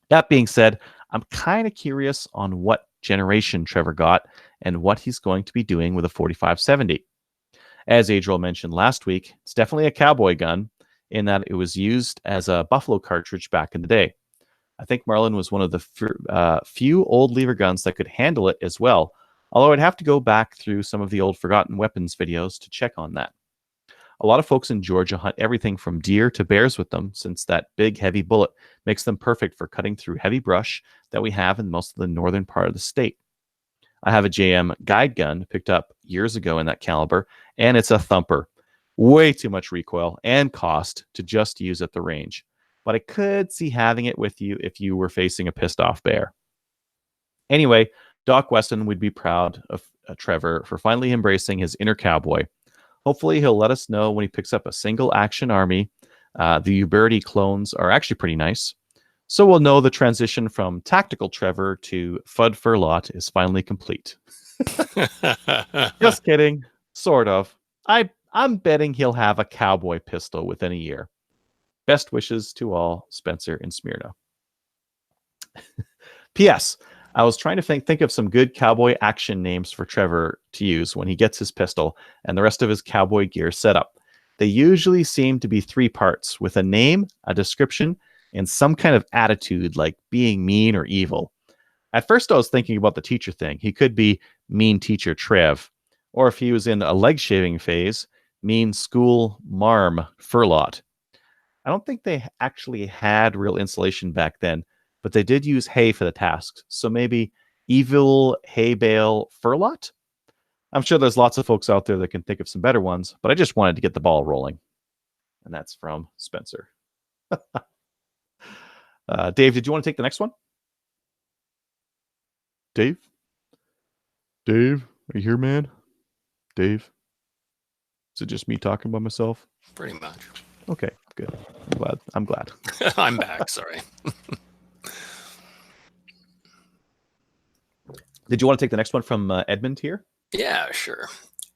That being said, I'm kind of curious on what generation Trevor got and what he's going to be doing with a 4570. As Adriel mentioned last week, it's definitely a cowboy gun in that it was used as a buffalo cartridge back in the day. I think Marlin was one of the few old lever guns that could handle it as well, although I'd have to go back through some of the old Forgotten Weapons videos to check on that. A lot of folks in Georgia hunt everything from deer to bears with them, since that big, heavy bullet makes them perfect for cutting through heavy brush that we have in most of the northern part of the state. I have a JM guide gun picked up years ago in that caliber, and it's a thumper. Way too much recoil and cost to just use at the range. But I could see having it with you if you were facing a pissed off bear. Anyway, Doc Weston would be proud of Trevor for finally embracing his inner cowboy. Hopefully he'll let us know when he picks up a single action army. The Uberti clones are actually pretty nice. So we'll know the transition from tactical Trevor to Fud Furlot is finally complete. Just kidding. Sort of. I'm betting he'll have a cowboy pistol within a year. Best wishes to all, Spencer and Smyrna. P.S. I was trying to think of some good cowboy action names for Trevor to use when he gets his pistol and the rest of his cowboy gear set up. They usually seem to be 3 parts, with a name, a description, and some kind of attitude like being mean or evil. At first I was thinking about the teacher thing. He could be Mean Teacher Trev. Or if he was in a leg shaving phase, Mean School Marm Furlot. I don't think they actually had real insulation back then, but they did use hay for the tasks. So maybe Evil Hay Bale Furlot? I'm sure there's lots of folks out there that can think of some better ones, but I just wanted to get the ball rolling. And that's from Spencer. Dave, did you want to take the next one? Dave? Dave, are you here, man? Dave? Is it just me talking by myself? Pretty much. Okay, good. I'm glad. I'm back. Sorry. Did you want to take the next one from Edmund here? Yeah, sure.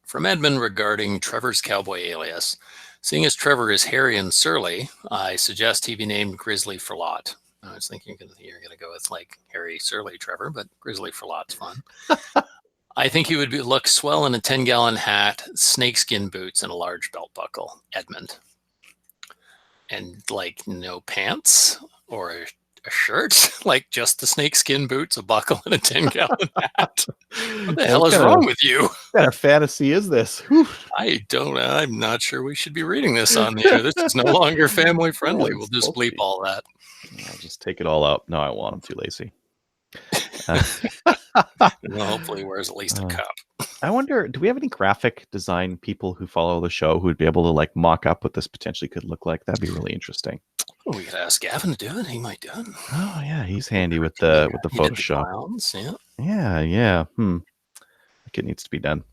From Edmund regarding Trevor's cowboy alias. Seeing as Trevor is hairy and surly, I suggest he be named Grizzly Furlot. I was thinking you're going to go with like hairy, surly Trevor, but Grizzly Furlot's fun. I think he would look swell in a 10-gallon hat, snakeskin boots, and a large belt buckle. Edmund. And like no pants or a shirt, like just the snakeskin boots, a buckle, and a 10-gallon hat. What the hell is wrong with you? What kind of fantasy is this? Whew. I'm not sure we should be reading this on the air. This is no longer family friendly. We'll just bleep all that. I'll just take it all out. No, I won't. I'm too lazy. Well, hopefully he wears at least a cup. I wonder, do we have any graphic design people who follow the show who would be able to like mock up what this potentially could look like? That'd be really interesting. Well, we could ask Gavin to do it. He might do it. Oh yeah, he's handy with the Photoshop. Yeah. Like it needs to be done.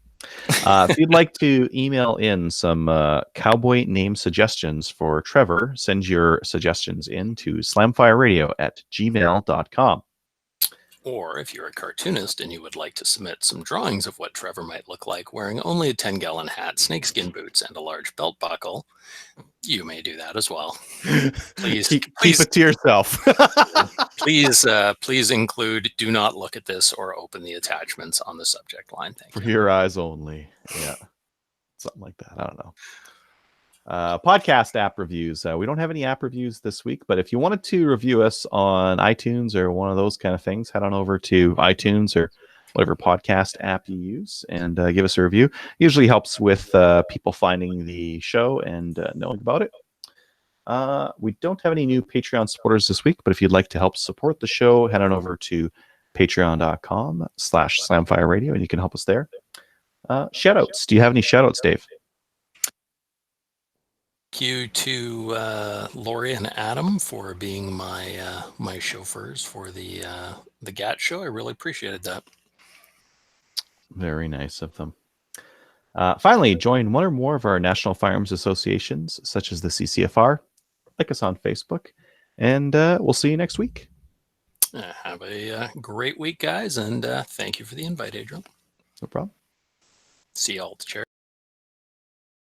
If you'd like to email in some cowboy name suggestions for Trevor, send your suggestions in to slamfireradio@gmail.com. Or if you're a cartoonist and you would like to submit some drawings of what Trevor might look like wearing only a 10-gallon hat, snakeskin boots, and a large belt buckle, you may do that as well. Please keep it to yourself. Please include "do not look at this" or open the attachments on the subject line. Thank you. For your eyes only. Yeah. Something like that. I don't know. Podcast app reviews. We don't have any app reviews this week, but if you wanted to review us on iTunes or one of those kind of things, head on over to iTunes or whatever podcast app you use and give us a review. Usually helps with people finding the show and knowing about it. We don't have any new Patreon supporters this week, but if you'd like to help support the show, head on over to patreon.com/slamfireradio and you can help us there. Shoutouts. Do you have any shoutouts, Dave? Thank you to Lori and Adam for being my my chauffeurs for the GAT show. I really appreciated that. Very nice of them. Finally, join one or more of our National Firearms Associations, such as the CCFR. Like us on Facebook, and we'll see you next week. Have a great week, guys, and thank you for the invite, Adriel. No problem. See you all at the chair.